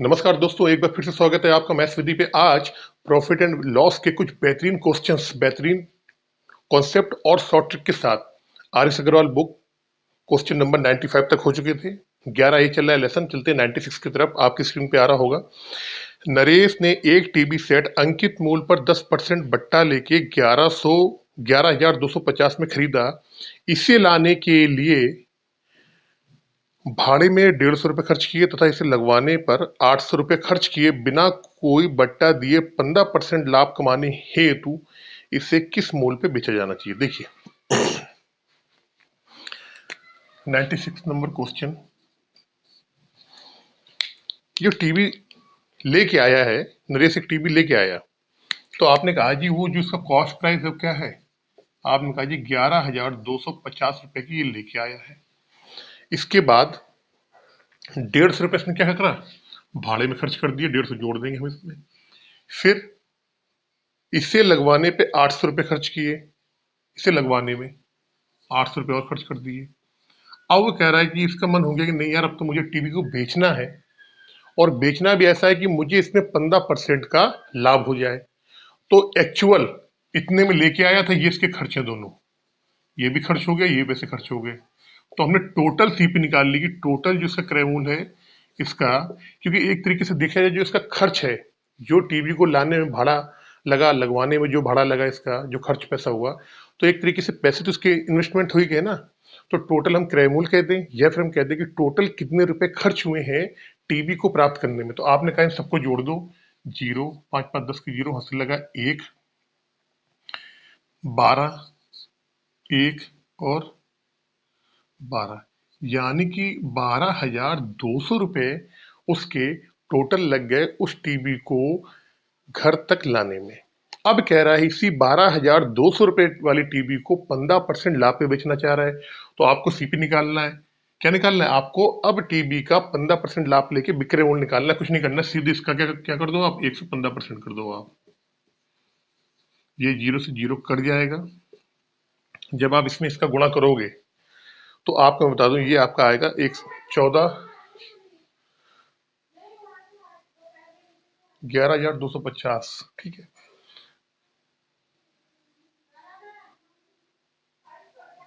नमस्कार दोस्तों, एक बार फिर से स्वागत है आपका मैथ्स विधि पे। आज प्रॉफिट एंड लॉस के कुछ बेहतरीन क्वेश्चंस, बेहतरीन कॉन्सेप्ट और शॉर्ट ट्रिक के साथ R S Agrawal book question number 95 तक हो चुके थे। 11 ये चल रहा है लेसन, चलते हैं 96 की तरफ। आपकी स्क्रीन पे आ रहा होगा। नरेश ने एक टीवी सेट अंकित मूल्य पर 10% बट्टा लेके 11,250 में खरीदा। इसे लाने के लिए भाड़े में 150 रुपए खर्च किए तथा इसे लगवाने पर 800 रुपए खर्च किए। बिना कोई बट्टा दिए 15% लाभ कमाने हेतु इसे किस मूल्य पे बेचा जाना चाहिए? देखिए 96 नंबर क्वेश्चन। जो टीवी लेके आया है, नरेश एक टीवी लेके आया, तो आपने कहा जी वो जो इसका कॉस्ट प्राइस है क्या है? आपने कहा जी 11,250 रुपए की ये लेके आया है। इसके बाद 150 रुपए इसने क्या करा? भाड़े में खर्च कर दिए। 150 जोड़ देंगे हम इसमें। फिर इसे लगवाने पे 800 रुपए खर्च किए। इसे लगवाने में 800 रुपए और खर्च कर दिए। अब वो कह रहा है कि इसका मन हो गया कि नहीं यार, अब तो मुझे टीवी को बेचना है, और बेचना भी ऐसा है कि मुझे इसमें 15% का लाभ हो जाए। तो एक्चुअल इतने में लेके आया था, ये इसके खर्च है दोनों। ये भी खर्च हो गया, ये पैसे खर्च हो गए। तो हमने टोटल सीपी निकाल ली कि टोटल जो इसका क्रय मूल्य है इसका, क्योंकि एक तरीके से देखा जाए जो इसका खर्च है, जो टीवी को लाने में भाड़ा लगा, लगवाने में जो भाड़ा लगा, इसका जो खर्च पैसा हुआ, तो एक तरीके से पैसे तो इसके इन्वेस्टमेंट हुई गए ना। तो टोटल हम क्रय मूल्य कह दें, या फिर हम कह दें कि टोटल कितने रुपए खर्च हुए हैं टीवी को प्राप्त करने में। तो आपने कहा इन सबको जोड़ दो। 0, 5 5 10 की 0 हासिल लगा 1, 12, 1 और 12, यानी कि 12,200 रुपए उसके टोटल लग गए उस टीवी को घर तक लाने में। अब कह रहा है इसी 12,200 रुपए वाली टीवी को 15% लाभ पे बेचना चाह रहा है। तो आपको सीपी निकालना है। क्या निकालना है आपको? अब टीवी का 15% लाभ लेके विक्रय मूल्य निकालना है। कुछ नहीं करना, सीधे इसका क्या क्या कर दो आप, 115% कर दो आप। ये 0 से 0 कट जाएगा। जब आप इसमें इसका गुणा करोगे तो आपको मैं बता दूं, ये आपका आएगा 14, 11,250। ठीक है,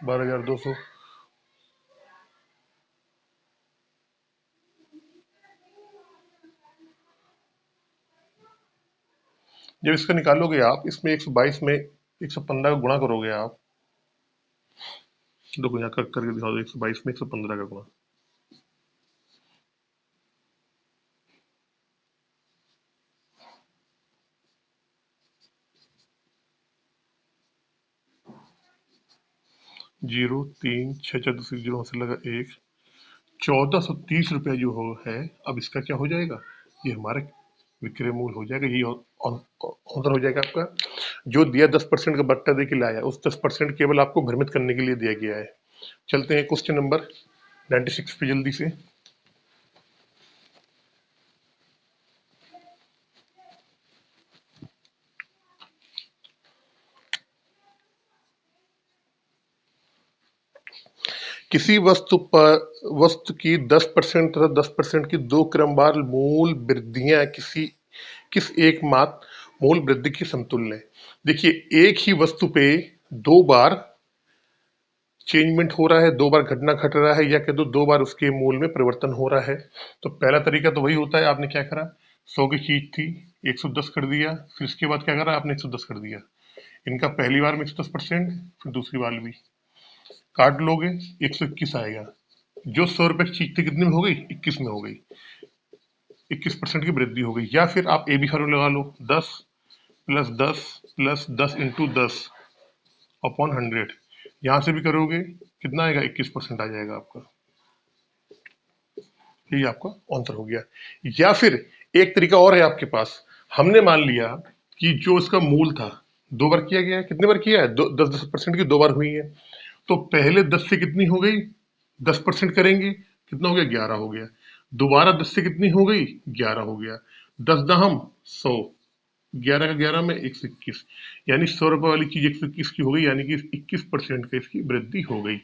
12,200। जब इसका निकालोगे आप, इसमें 122 में 115 का गुणा करोगे आप। देखो यहाँ करके दिखा दो, 122 में 115 का गुणा। 0, 3, 6 4 10 0 से लगा 1, 1,430 रुपया जो हो है। अब इसका क्या हो जाएगा? ये हमारा विक्रय मूल्य हो जाएगा। ये ऑनर हो जाएगा आपका। जो दिया 10% का बट्टा दे के लाया, उस 10% केवल आपको भ्रमित करने के लिए दिया गया है। चलते हैं क्वेश्चन नंबर 96 पे जल्दी से। किसी वस्तु की 10% तथा 10% की दो क्रमवार मूल वृद्धियां किस एकमात्र मूल वृद्धि की समतुल्य है? देखिए एक ही वस्तु पे दो बार चेंजमेंट हो रहा है, दो बार घटना घट रहा है, या कह दो दो बार उसके मूल में परिवर्तन हो रहा है। तो पहला तरीका तो वही होता है, आपने क्या करा, 100 की चीज थी 110 कर दिया, फिर इसके बाद क्या करा आपने, 110 कर दिया। इनका पहली बार में 110%, फिर दूसरी बार भी काट लोगे 121 आएगा। जो 100 रुपए की चीज थी कितने में हो गई, 21 में हो गई। 21% की वृद्धि हो गई। या फिर आप ए बी फॉर्मूला लगा लो, 10 प्लस 10 प्लस 10 इंटू 10 अपॉन 100। यहां से भी करोगे कितना आएगा, 21% आ जाएगा आपका। ये आपका आंसर हो गया। या फिर एक तरीका और है आपके पास। हमने मान लिया कि जो इसका मूल था दो बार किया गया है। कितने बार किया है? 10% की दो बार हुई है। तो पहले 10 से कितनी हो गई, 10% करेंगे, कितना हो गया, 11 हो गया। दोबारा 10 से कितनी हो गई, 11 हो गया। 10 दहम 100, 11 का 11 में 121, यानी 100 रुपए वाली चीज 121 की हो गई, यानी कि 21% का इसकी वृद्धि हो गई।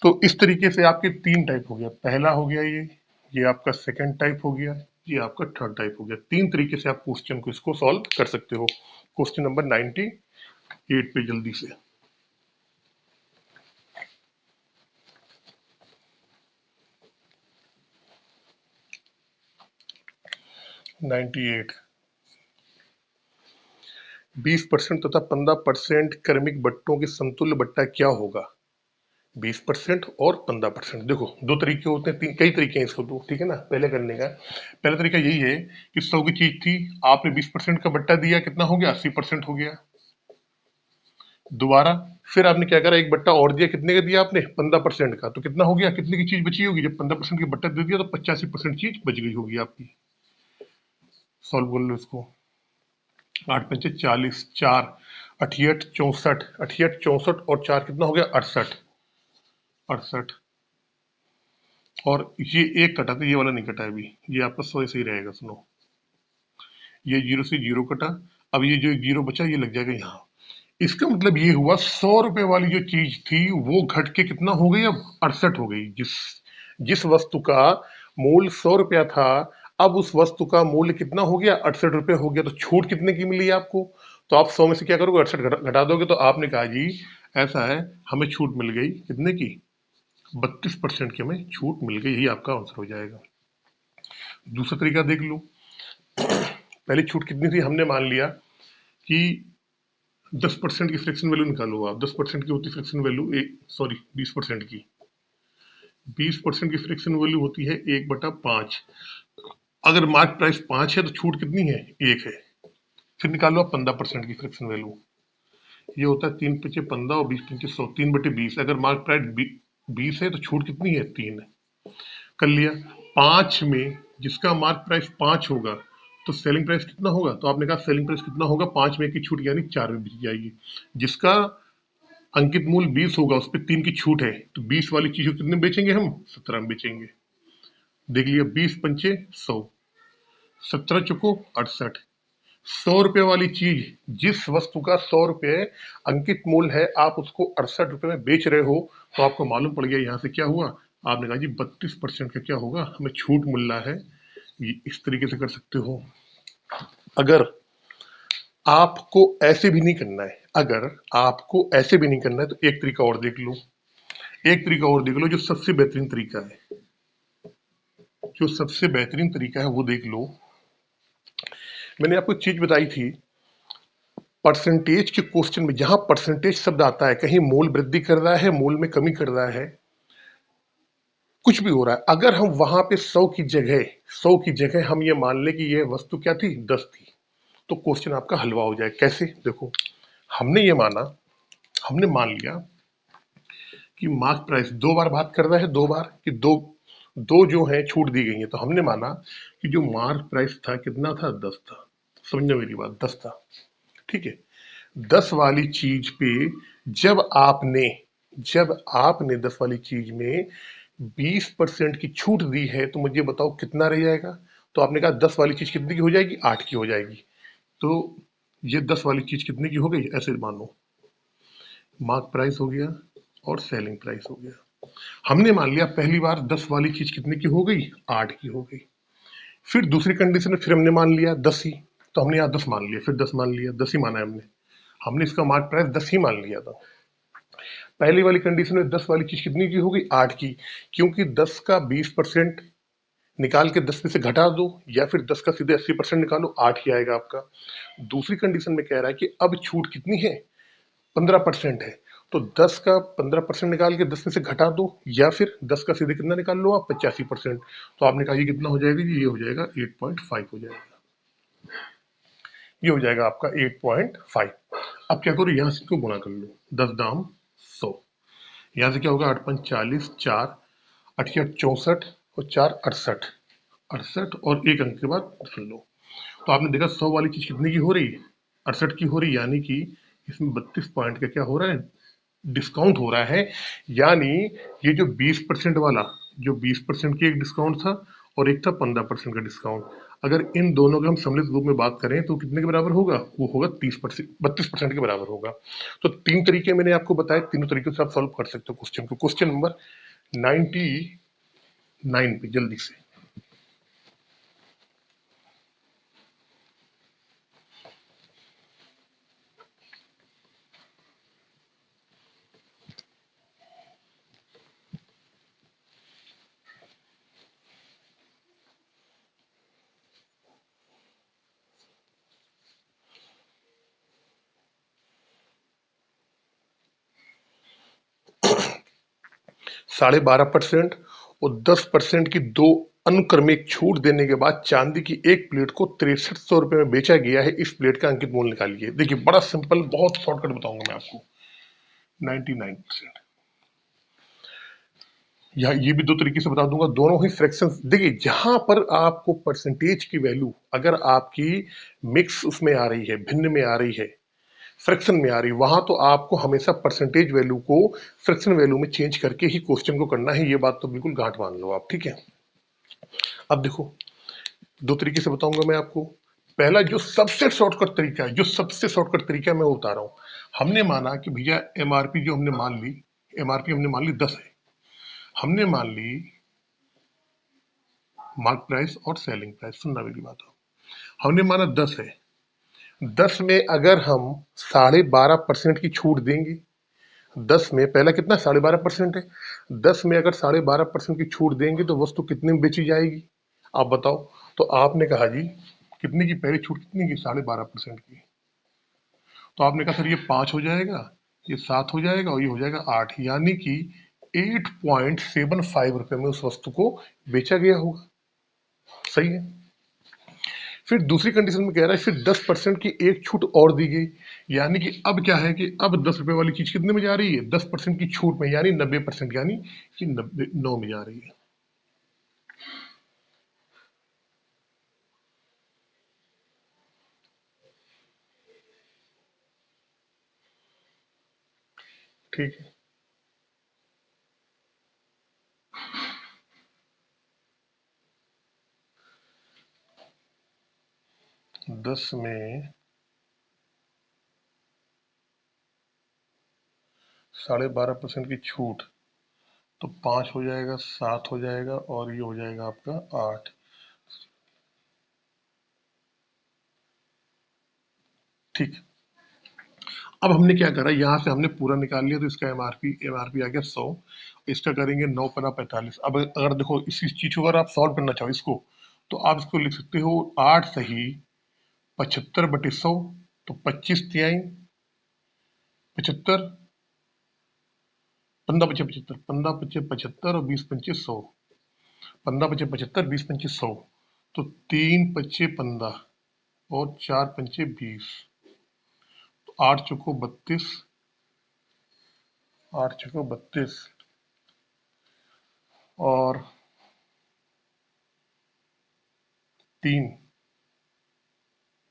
तो इस तरीके से आपके तीन टाइप हो गया। पहला हो गया ये आपका सेकंड टाइप हो गया, ये आपका थर्ड टाइप हो गया। 3 तरीके से आप क्वेश्चन को इसको सॉल्व कर सकते हो। क्वेश्चन नंबर 98 पे जल्दी से। 98। 20% तथा 15% क्रमिक बट्टों के समतुल्य बट्टा क्या होगा? 20% और 15%। देखो दो तरीके होते हैं, कई तरीके हैं इसको, तो ठीक है ना। पहले करने का पहला तरीका यही है कि 100 की चीज थी, आपने 20% का बट्टा दिया, कितना हो गया? 80% हो गया। दोबारा फिर आपने क्या करा, एक बट्टा और दिया, कितने का दिया आपने? 15% का, तो कितना हो गया? कितने की चीज बची होगी? जब 15% की बट्टा दे दिया तो 85% चीज बच गई होगी आपकी। सॉल्व कर लो इसको। 8 पंचे 40, 4 68 64, 68 64 और 4 कितना हो गया? 68। 68 और ये एक कटा था, ये वाला नहीं कटा है अभी, ये आपका 100 ऐसे ही रहेगा। सुनो, ये 0 से 0 कटा, अब ये जो 0 बचा ये लग जाएगा यहाँ। इसका मतलब ये हुआ 100 रुपए वाली जो चीज थी वो घट के कितना हो गई? अब 68 हो गई। जिस जिस वस्तु का मूल्य 100 रुपया था, अब उस वस्तु का मूल्य कितना हो गया? 68 रुपये हो गया। तो छूट कितने की मिली आपको? तो आप 100 में से क्या करोगे? 68 घटा दोगे। तो आपने कहा जी ऐसा है, हमें छूट मिल गई कितने की? 32% की हमें छूट मिल गई। यही आपका आंसर हो जाएगा। दूसरा तरीका देख लो। पहले छूट कितनी थी? हमने मान लिया कि 10% की फ्रैक्शन वैल्यू निकालो आप। 10% की होती फ्रैक्शन वैल्यू, सॉरी 20% की। 20% की फ्रैक्शन वैल्यू होती है 1/5। अगर मार्क प्राइस 5 है तो छूट कितनी है? 1 है। फिर निकालो आप 15% की फ्रैक्शन वैल्यू। ये होता है 3 पचे 15 और 20 पंचे 100, 3/20। अगर मार्क प्राइस 20 है तो छूट कितनी है? 3 है। कर लिया। 5 में जिसका मार्क प्राइस 5 होगा तो सेलिंग प्राइस कितना होगा? तो आपने कहा सेलिंग प्राइस कितना होगा? 5 में की छूट यानी 4 में बिक जाएगी। जिसका अंकित मूल्य 20 होगा, उस पर 3 की छूट है, तो 20 वाली चीज को कितने में बेचेंगे हम? 17 में बेचेंगे। देख लिया, 20 पंचे 100, 17 चुको 68। 100 रुपए वाली चीज, जिस वस्तु का 100 रुपए अंकित मूल्य है, आप उसको 68 रुपए में बेच रहे हो, तो आपको मालूम पड़ गया यहाँ से क्या हुआ। आपने कहा जी 32% का क्या होगा? हमें छूट मिल रहा है। ये इस तरीके से कर सकते हो। अगर आपको ऐसे भी नहीं करना है, अगर आपको ऐसे भी नहीं करना है तो एक तरीका और देख लो। एक तरीका और देख लो जो सबसे बेहतरीन तरीका है। जो सबसे बेहतरीन तरीका है वो देख लो। मैंने आपको चीज बताई थी, परसेंटेज के क्वेश्चन में जहां परसेंटेज शब्द आता है, कहीं मूल वृद्धि कर रहा है, मूल में कमी कर रहा है, कुछ भी हो रहा है, अगर हम वहां पे 100 की जगह हम ये मान ले कि ये वस्तु क्या थी? 10 थी, तो क्वेश्चन आपका हलवा हो जाए। कैसे? देखो, हमने ये माना, हमने मान लिया कि मार्क प्राइस 2 बार बात कर रहा है, 2 बार कि दो दो जो है छूट दी गई है, तो हमने माना कि जो मार्क प्राइस था कितना था? 10 था। समझो मेरी बात, 10 था। ठीक है। 10 वाली चीज पे जब आपने जब आपने 10 वाली चीज में 20% की छूट दी है, तो मुझे बताओ कितना रह जाएगा? तो आपने कहा 10 वाली चीज कितनी की हो जाएगी? 8 की हो जाएगी। तो ये 10 वाली चीज कितने की हो गई? ऐसे मानो, मार्क प्राइस हो गया और सेलिंग प्राइस हो गया। हमने मान लिया पहली बार 10 वाली चीज कितने की हो गई? 8 की हो गई। फिर दूसरी कंडीशन में फिर हमने मान लिया 10 ही, तो हमने यहाँ 10 मान लिया, फिर 10 मान लिया, 10 ही माना है हमने। हमने इसका मार्क प्राइस 10 ही मान लिया था। पहली वाली कंडीशन में 10 वाली चीज कितनी की हो गई? 8 की, क्योंकि 10 का 20% निकाल के 10 में से घटा दो, या फिर 10 का सीधे 80% निकालो, 8 ही आएगा आपका। दूसरी कंडीशन में कह रहा है कि अब छूट कितनी है? 15% है। तो 10 का 15% निकाल के 10 में से घटा दो, या फिर 10 का सीधे कितना निकाल लो आप? 85%। तो आपने कहा ये कितना हो जाएगा जी? ये हो जाएगा 8.5 हो जाएगा। ये हो जाएगा आपका 8.5। अब क्या करो, यहां से इसको गुणा कर लो, 10 दाम 100। यहाँ से क्या होगा? 8 5 40, 4 8 64 और 4 68। 68 और एक अंक के बाद सुन लो। तो आपने देखा 100 वाली चीज कितने की हो रही है? 68 की हो रही है, यानी कि इसमें 32 पॉइंट का क्या हो रहा है? डिस्काउंट हो रहा है। यानी ये जो 20% वाला, जो 20% की एक डिस्काउंट था और एक था 15% का डिस्काउंट, अगर इन दोनों के हम सम्मिलित रूप में बात करें तो कितने के बराबर होगा? वो होगा 30%, 32% के बराबर होगा। तो 3 तरीके मैंने आपको बताए, तीनों तरीकों से आप सॉल्व कर सकते हो क्वेश्चन को। क्वेश्चन नंबर 99 पे जल्दी से। 12.5% और 10% की दो अनुक्रमिक छूट देने के बाद चांदी की एक प्लेट को 6300 रुपए में बेचा गया है। इस प्लेट का अंकित मूल्य निकालिए। देखिए बड़ा सिंपल, बहुत शॉर्टकट बताऊंगा मैं आपको। 99%। या ये भी दो तरीके से बता दूंगा, दोनों ही फ्रैक्शंस। देखिए जहां पर आपको परसेंटेज की वैल्यू अगर आपकी मिक्स उसमें आ रही है, भिन्न में आ रही है, फ्रैक्शन में आ रही, वहां तो आपको हमेशा परसेंटेज वैल्यू को फ्रैक्शन वैल्यू में चेंज करके ही क्वेश्चन को करना है। ये बात तो बिल्कुल गांठ मान लो आप, ठीक है। अब देखो दो तरीके से बताऊंगा मैं आपको। पहला जो सबसे शॉर्टकट तरीका है, जो सबसे शॉर्टकट तरीका है मैं वो बता रहा हूं। हमने माना कि भैया एमआरपी जो हमने मान ली, एमआरपी हमने मान ली 10 है। हमने मान ली मार्क प्राइस और सेलिंग प्राइस, सुनना मेरी बात हो, हमने माना 10 है। 10 में अगर हम 12.5% की छूट देंगे, 10 में पहला कितना 12.5% है, 10 में अगर 12.5% की छूट देंगे तो वस्तु कितने में बेची जाएगी आप बताओ। तो आपने कहा जी कितने की पहली छूट, कितनी की 12.5% की। तो आपने कहा सर ये 5 हो जाएगा, ये 7 हो जाएगा और ये हो जाएगा 8, यानी कि 8.75 रुपए में उस वस्तु को बेचा गया होगा। सही है। फिर दूसरी कंडीशन में कह रहा है फिर 10% की एक छूट और दी गई, यानी कि अब क्या है कि अब 10 रुपए वाली चीज कितने में जा रही है, 10% की छूट में, यानी 90%, यानी कि 9 में जा रही है। ठीक है। 10 में 12.5% की छूट, तो 5 हो जाएगा, 7 हो जाएगा और ये हो जाएगा आपका 8। ठीक। अब हमने क्या करा, यहाँ से हमने पूरा निकाल लिया, तो इसका एमआरपी आ गया 100। इसका करेंगे 9×45। अब अगर देखो इस चीज को अगर आप सॉल्व करना चाहो इसको, तो आप इसको लिख सकते हो 8 सही 75/100, तो 25 तिहाई 75, 15×5 = 75, 15×5 = 75 और 20×5 = 100, 15×5 = 75, 20×5 = 100, तो 3×5 = 15 और 4×5 = 20, तो 8×4 = 32, 8×4 = 32 और 3,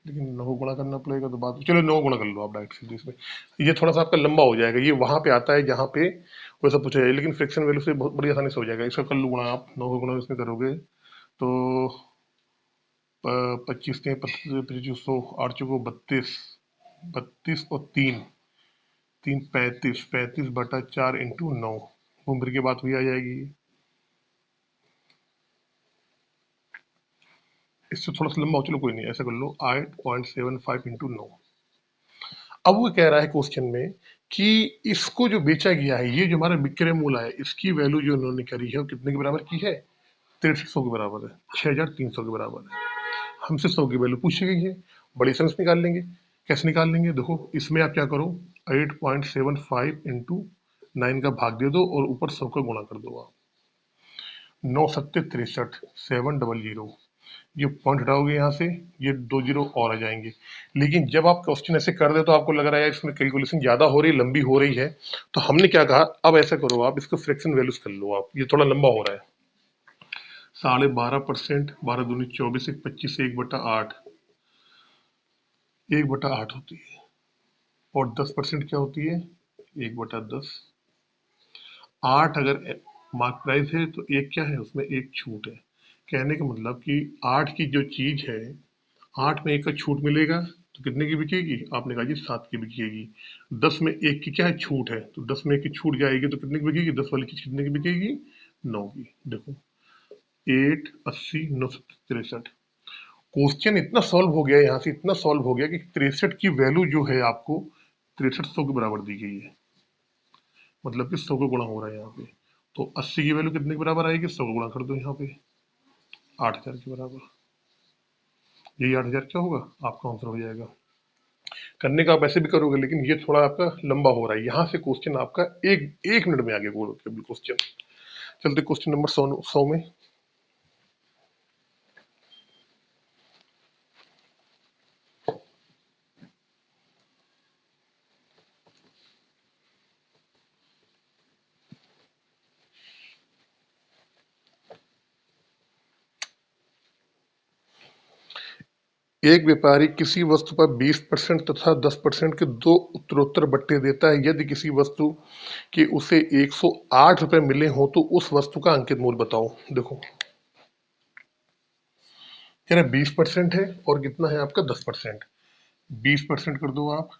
लेकिन 9 गुणा करना पड़ेगा तो बात, चलो 9 गुणा कर लो आप डायरेक्ट सीधे इसमें। ये थोड़ा सा आपका लंबा हो जाएगा, ये वहां पे आता है जहां पे वैसा पूछा जाए, लेकिन फ्रैक्शन वैल्यू से बहुत बड़ी आसानी से हो जाएगा। इसका कर लो गुणा, आप 9 गुणा इसमें करोगे तो 25×5 = 2500, 8×4 = 32, 32 और 3, 3 35, 35/4 × 9, घूम फिर के बात हुई आ जाएगी। इससे थोड़ा सा लंबा हो, चलो कोई नहीं, ऐसा कर लो 8.75 × 9। अब वो कह रहा है क्वेश्चन में कि इसको जो बेचा गया है, ये जो हमारा विक्रय मूल्य है, इसकी वैल्यू जो उन्होंने करी है वो कितने के बराबर की है, 6300 के बराबर है, 6300 के बराबर है। हमसे 100 की वैल्यू पूछी गई है, बड़ी सेंस निकाल लेंगे। कैसे निकाल लेंगे, देखो इसमें आप क्या करो, 8.75 × 9 का भाग दे दो और ऊपर 100 का गुणा कर दो आप। 9×7 = 63, 700, ये पॉइंट हटाओगे यहाँ से, ये 2 जीरो और आ जाएंगे। लेकिन जब आप क्वेश्चन ऐसे कर दे तो आपको लग रहा है इसमें कैलकुलेशन ज्यादा हो रही, लंबी हो रही है, तो हमने क्या कहा, अब ऐसा करो आप इसको फ्रैक्शन वैल्यूज कर लो आप, ये थोड़ा लंबा हो रहा है। 12.5%, 12 दूनी 24, 25 से 1/8, 1/8 होती है, और 10% क्या होती है, 1/10। 8 अगर मार्क प्राइस है तो एक क्या है, उसमें एक छूट है। कहने का मतलब कि 8 की जो चीज है, 8 में 1 का छूट मिलेगा तो कितने की बिकेगी, आपने कहा जी 7 की बिकेगी। 10 में 1 की क्या है, छूट है, तो 10 में 1 की छूट जाएगी तो कितने की बिकेगी, 10 वाली चीज कितने की बिकेगी, 9 की। देखो 8, 80, 9, 63। क्वेश्चन इतना सॉल्व हो गया, यहाँ से इतना सॉल्व हो गया कि 63 की वैल्यू जो है आपको 6300 के बराबर दी गई है, मतलब कि 100 का गुणा हो रहा है यहाँ पे। तो 80 की वैल्यू कितने के बराबर आएगी, 100 का गुणा कर दो यहाँ पे, 8000 के बराबर। यही 8000 क्या होगा, आपका आंसर हो जाएगा। करने का आप ऐसे भी करोगे, लेकिन ये थोड़ा आपका लंबा हो रहा है। यहाँ से क्वेश्चन आपका एक एक मिनट में आगे क्वेश्चन। चलते क्वेश्चन नंबर 100 में। एक व्यापारी किसी वस्तु पर 20% तथा 10% के दो उत्तरोत्तर बट्टे देता है। यदि किसी वस्तु के उसे 108 रुपए मिले हो तो उस वस्तु का अंकित मूल्य बताओ। देखो कह रहा 20% है और कितना है आपका 10%। 20% कर दो आप,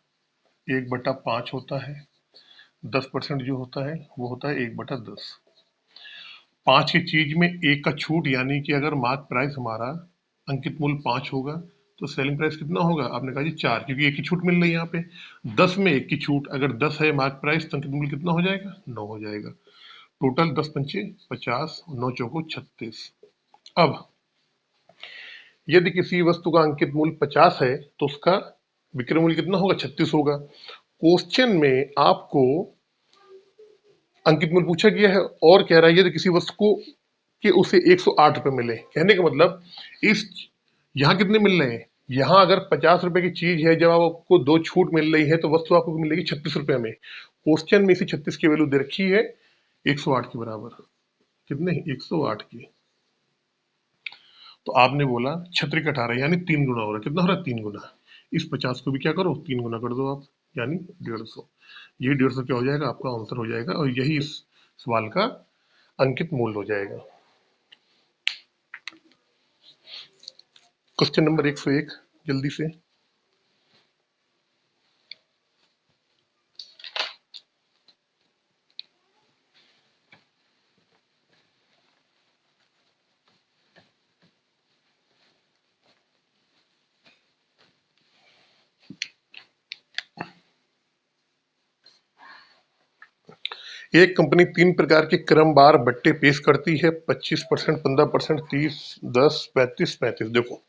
1/5 होता है। 10% जो होता है वो होता है 1/10। 5 की चीज में एक का छूट, यानी कि अगर मार्क प्राइस हमारा अंकित मूल्य 5 होगा तो सेलिंग प्राइस कितना होगा? आपने कहा जी 4, क्योंकि एक की छूट मिल रही है यहाँ पे। 10 में एक की छूट, अगर 10 है मार्क प्राइस तो अंकित मूल्य कितना हो जाएगा? 9 हो जाएगा। टोटल 10 पंचे 50, 9 चौको 36। अब यदि किसी वस्तु का अंकित मूल्य 50 है तो उसका विक्रय मूल्य कितना होगा? 36 होगा। क्वेश्चन में आपको अंकित मूल्य पूछा गया है और कह रहा है यदि किसी वस्तु को कि उसे 108 रुपए मिले। कहने का मतलब इस यहाँ कितने मिल रहे हैं? यहाँ अगर 50 रुपए की चीज है, जब आपको दो छूट मिल रही है तो वस्तु आपको मिलेगी 36 रुपए में। क्वेश्चन में इसे 36 की वैल्यू दे रखी है 108 के बराबर। कितने? 108 की। तो आपने बोला छत्री का 18 यानी 3 गुना हो रहा है। कितना हो रहा है? 3 गुना। इस 50 को भी क्या करो? 3 गुना कर दो आप, यानी 150। ये 150 क्या हो जाएगा? आपका आंसर हो जाएगा और यही इस सवाल का अंकित मूल्य हो जाएगा। क्वेश्चन नंबर 101 जल्दी से। एक कंपनी 3 प्रकार के क्रमवार बट्टे पेश करती है, 25%, 15%, 30, 10, 35, 35। देखो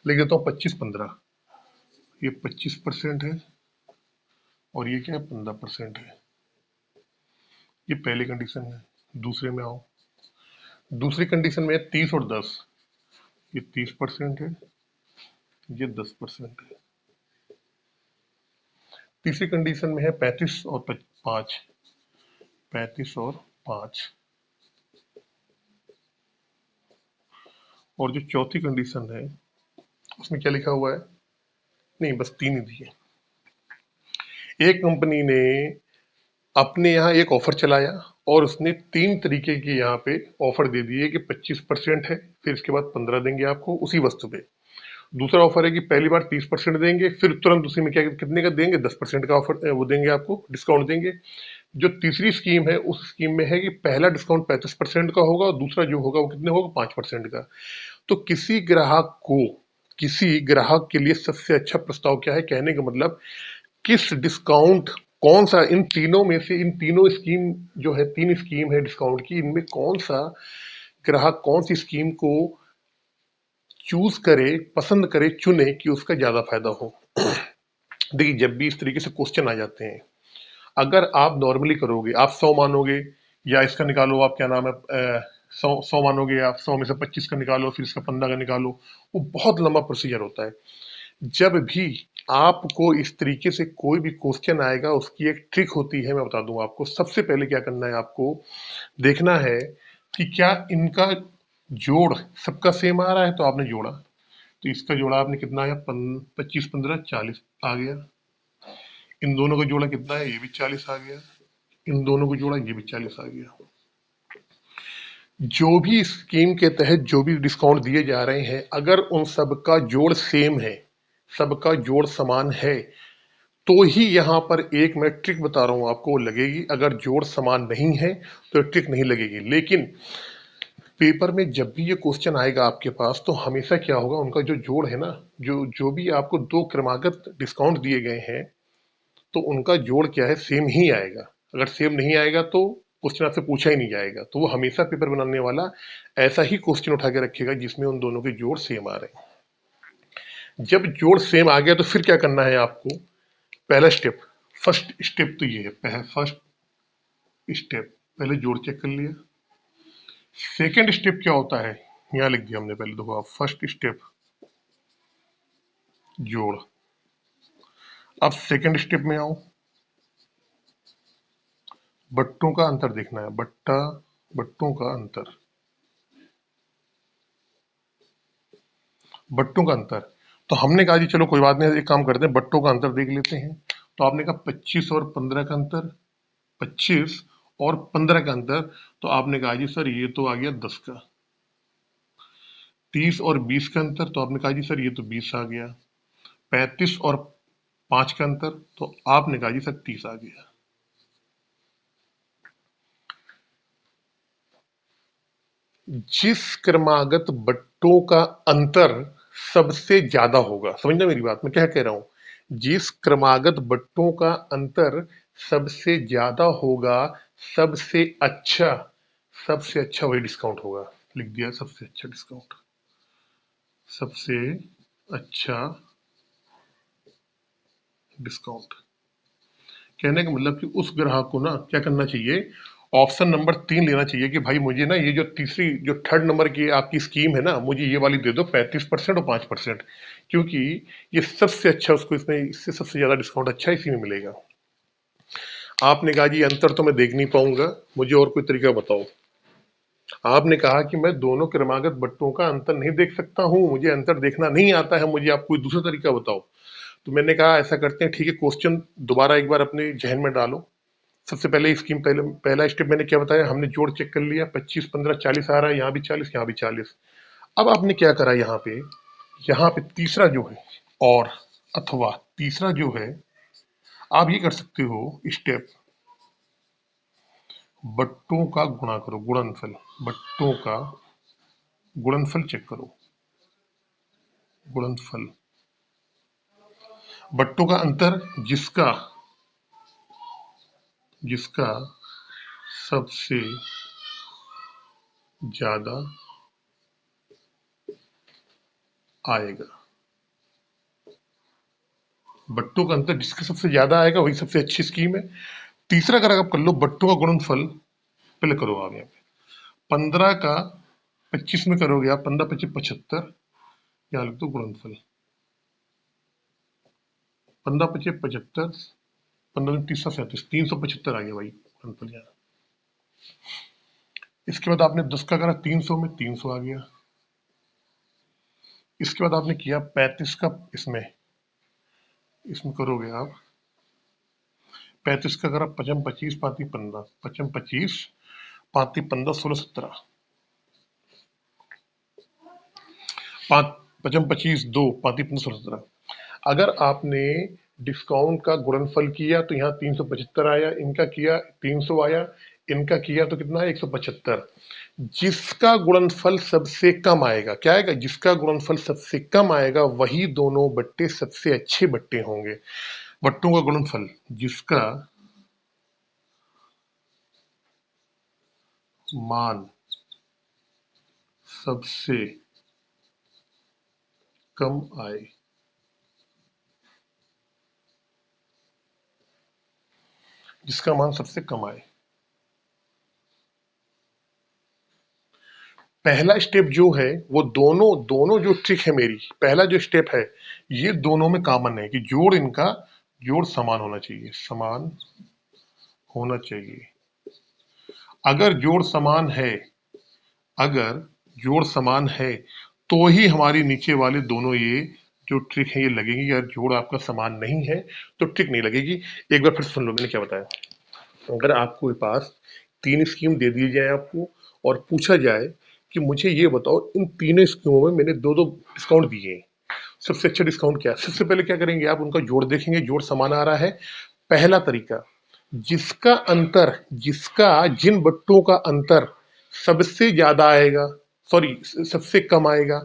लिख देता हूँ 25, 15। ये 25% है और ये क्या है? 15% है। ये पहली कंडीशन है। दूसरे में आओ, दूसरी कंडीशन में है 30 और 10। ये 30% है, ये 10% है। तीसरी कंडीशन में है 35 और 5। 35 और 5। और जो चौथी कंडीशन है उसमें क्या लिखा हुआ है? नहीं, बस 3 ही दिए। एक कंपनी ने अपने यहाँ एक ऑफर चलाया और उसने 3 तरीके की यहाँ पे ऑफर दे दिए कि 25% है, फिर इसके बाद 15 देंगे आपको उसी वस्तु पे। दूसरा ऑफर है कि पहली बार 30% देंगे, फिर तुरंत उसी में क्या कितने का देंगे? 10% का ऑफर वो देंगे आपको, डिस्काउंट देंगे। जो तीसरी स्कीम है उस स्कीम में है कि पहला डिस्काउंट 35% का होगा और दूसरा जो होगा वो कितने होगा? 5% का। तो किसी ग्राहक के लिए सबसे अच्छा प्रस्ताव क्या है? कहने का मतलब किस डिस्काउंट, कौन सा इन तीनों में से, इन तीनों स्कीम जो है, 3 स्कीम है डिस्काउंट की, इनमें कौन सा ग्राहक कौन सी स्कीम को चूज करे, पसंद करे, चुने कि उसका ज्यादा फायदा हो। देखिए जब भी इस तरीके से क्वेश्चन आ जाते हैं, अगर आप नॉर्मली करोगे, आप 100 मानोगे या इसका निकालो, आप क्या नाम है 100 मानोगे, आप 100 में से 25 का निकालो, फिर इसका 15 का निकालो, वो बहुत लंबा प्रोसीजर होता है। जब भी आपको इस तरीके से कोई भी क्वेश्चन आएगा उसकी एक ट्रिक होती है, मैं बता दूं आपको। सबसे पहले क्या करना है आपको, देखना है कि क्या इनका जोड़ सबका सेम आ रहा है। तो आपने जोड़ा, तो इसका जोड़ा आपने कितना आया? 25, 15, 40 आ गया। इन दोनों का जोड़ा कितना है? ये भी 40 आ गया। इन दोनों को जोड़ा, ये भी 40 आ गया। जो भी स्कीम के तहत जो भी डिस्काउंट दिए जा रहे हैं, अगर उन सबका जोड़ सेम है, सबका जोड़ समान है, तो ही यहां पर एक मैं ट्रिक बता रहा हूं आपको, वो लगेगी। अगर जोड़ समान नहीं है तो ट्रिक नहीं लगेगी। लेकिन पेपर में जब भी ये क्वेश्चन आएगा आपके पास, तो हमेशा क्या होगा, उनका जो जोड़ है ना, जो जो भी आपको दो क्रमागत डिस्काउंट दिए गए हैं, तो उनका जोड़ क्या है? सेम ही आएगा। अगर सेम नहीं आएगा तो क्वेश्चन आपसे पूछा ही नहीं जाएगा। तो वो हमेशा पेपर बनाने वाला ऐसा ही क्वेश्चन उठा के रखेगा जिसमें उन दोनों के जोड़ सेम आ रहे हैं। जब जोड़ सेम आ गया तो फिर क्या करना है आपको? पहला स्टेप, फर्स्ट स्टेप तो ये है, फर्स्ट स्टेप, पहले जोड़ चेक कर लिया, सेकेंड स्टेप क्या होता है, यहाँ लिख दिया हमने पहले, देखो आप, फर्स्ट स्टेप जोड़। अब सेकेंड स्टेप में आओ, बट्टों का अंतर देखना है, बट्टों का अंतर, बट्टों का अंतर। तो हमने कहा जी चलो कोई बात नहीं, एक काम करते हैं, बट्टों का अंतर देख लेते हैं। तो आपने कहा 25 और 15 का अंतर, 25 और 15 का अंतर, तो आपने कहा जी सर ये तो आ गया 10 का। 30 और 20 का अंतर, तो आपने कहा जी सर ये तो 20 आ गया। 35 और 5 का अंतर, तो आपने कहा जी सर 30 आ गया। जिस क्रमागत बट्टों का अंतर सबसे ज्यादा होगा, समझना मेरी बात, मैं क्या कह रहा हूं, जिस क्रमागत बट्टों का अंतर सबसे ज्यादा होगा, सबसे अच्छा, सबसे अच्छा वही डिस्काउंट होगा। लिख दिया, सबसे अच्छा डिस्काउंट, सबसे अच्छा डिस्काउंट। कहने का मतलब कि उस ग्राहक को ना क्या करना चाहिए, ऑप्शन नंबर 3 लेना चाहिए कि भाई मुझे ना ये जो तीसरी, जो थर्ड नंबर की आपकी स्कीम है ना, मुझे ये वाली दे दो 35% और 5%, क्योंकि ये सबसे अच्छा उसको, इसमें इससे सबसे ज्यादा डिस्काउंट अच्छा इसी में मिलेगा। आपने कहा जी अंतर तो मैं देख नहीं पाऊंगा, मुझे और कोई तरीका बताओ। आपने कहा कि मैं दोनों क्रमागत बट्टों का अंतर नहीं देख सकता हूं, मुझे अंतर देखना नहीं आता है, मुझे आप कोई दूसरा तरीका बताओ। तो मैंने कहा ऐसा करते हैं, ठीक है, क्वेश्चन दोबारा एक बार अपने जहन में डालो। सबसे पहले स्कीम, पहला स्टेप मैंने क्या बताया, हमने जोड़ चेक कर लिया, 25 15 40 आ रहा है, यहाँ भी 40, यहाँ भी 40। अब आपने क्या करा, यहाँ पे तीसरा जो है, और अथवा तीसरा जो है, आप ये कर सकते हो स्टेप, बट्टों का गुणा करो, गुणनफल, बट्टों का गुणनफल चेक करो, गुणनफल, बट्टों का अंतर जिसका जिसका सबसे ज्यादा आएगा, बट्टों का अंतर जिसका सबसे ज्यादा आएगा वही सबसे अच्छी स्कीम है। तीसरा अगर आप कर लो, बट्टों का गुणनफल, पहले करो आप यहाँ पे, 15 का 25 में करोगे आप, 15 25 75, यहाँ लिख दो गुणनफल, 15 25 75, 15 30 37, 375 आ गया भाई गुणनफल यहाँ। इसके बाद आपने 10 का करा 300 में, 300 आ गया। इसके बाद आपने किया 35 का, इसमें इसमें करोगे आप, 35 का करा 55 25 पाती 15, 55 25 पाती 15 16 17, 55 25 2 पाती 15 16 17। अगर आपने डिस्काउंट का गुणनफल किया तो यहाँ 375 आया, इनका किया 300 आया, इनका किया तो कितना है 175। जिसका गुणनफल सबसे कम आएगा, क्या आएगा, जिसका गुणनफल सबसे कम आएगा वही दोनों बट्टे सबसे अच्छे बट्टे होंगे। बट्टों का गुणनफल जिसका मान सबसे कम आए, जिसका मान सबसे कम आए। पहला स्टेप जो है वो दोनों दोनों जो ट्रिक है मेरी, पहला जो स्टेप है ये दोनों में कॉमन है कि जोड़, इनका जोड़ समान होना चाहिए, समान होना चाहिए। अगर जोड़ समान है, अगर जोड़ समान है तो ही हमारी नीचे वाले दोनों ये जो ट्रिक है ये लगेगी। अगर जोड़ आपका समान नहीं है तो ट्रिक नहीं लगेगी। एक बार फिर सुन लो मैंने क्या बताया। अगर आपको पास 3 स्कीम दे दी जाए आपको, और पूछा जाए कि मुझे ये बताओ इन तीनों स्कीमों में मैंने दो दो डिस्काउंट दिए हैं, सबसे अच्छा डिस्काउंट क्या है, सबसे पहले क्या करेंगे आप, उनका जोड़ देखेंगे, जोड़ समान आ रहा है। पहला तरीका, जिसका अंतर, जिसका जिन बट्टों का अंतर सबसे ज्यादा आएगा, सॉरी सबसे कम आएगा,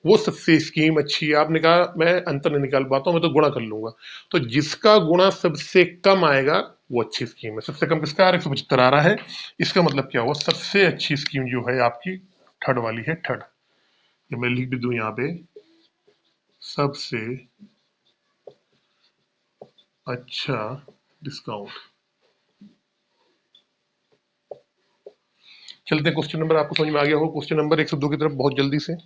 वो सबसे स्कीम अच्छी है। आपने कहा मैं अंतर नहीं निकाल पाता हूं, मैं तो गुणा कर लूंगा, तो जिसका गुणा सबसे कम आएगा वो अच्छी स्कीम है। सबसे कम किसका आ रहा है, 175 आ रहा है, इसका मतलब क्या हुआ, सबसे अच्छी स्कीम जो है आपकी थर्ड वाली है, थर्ड। जब मैं लिख भी दूं यहाँ पे, सबसे अच्छा डिस्काउंट। चलते हैं क्वेश्चन नंबर, आपको समझ में आ गया हो क्वेश्चन नंबर 102 की तरफ बहुत जल्दी से।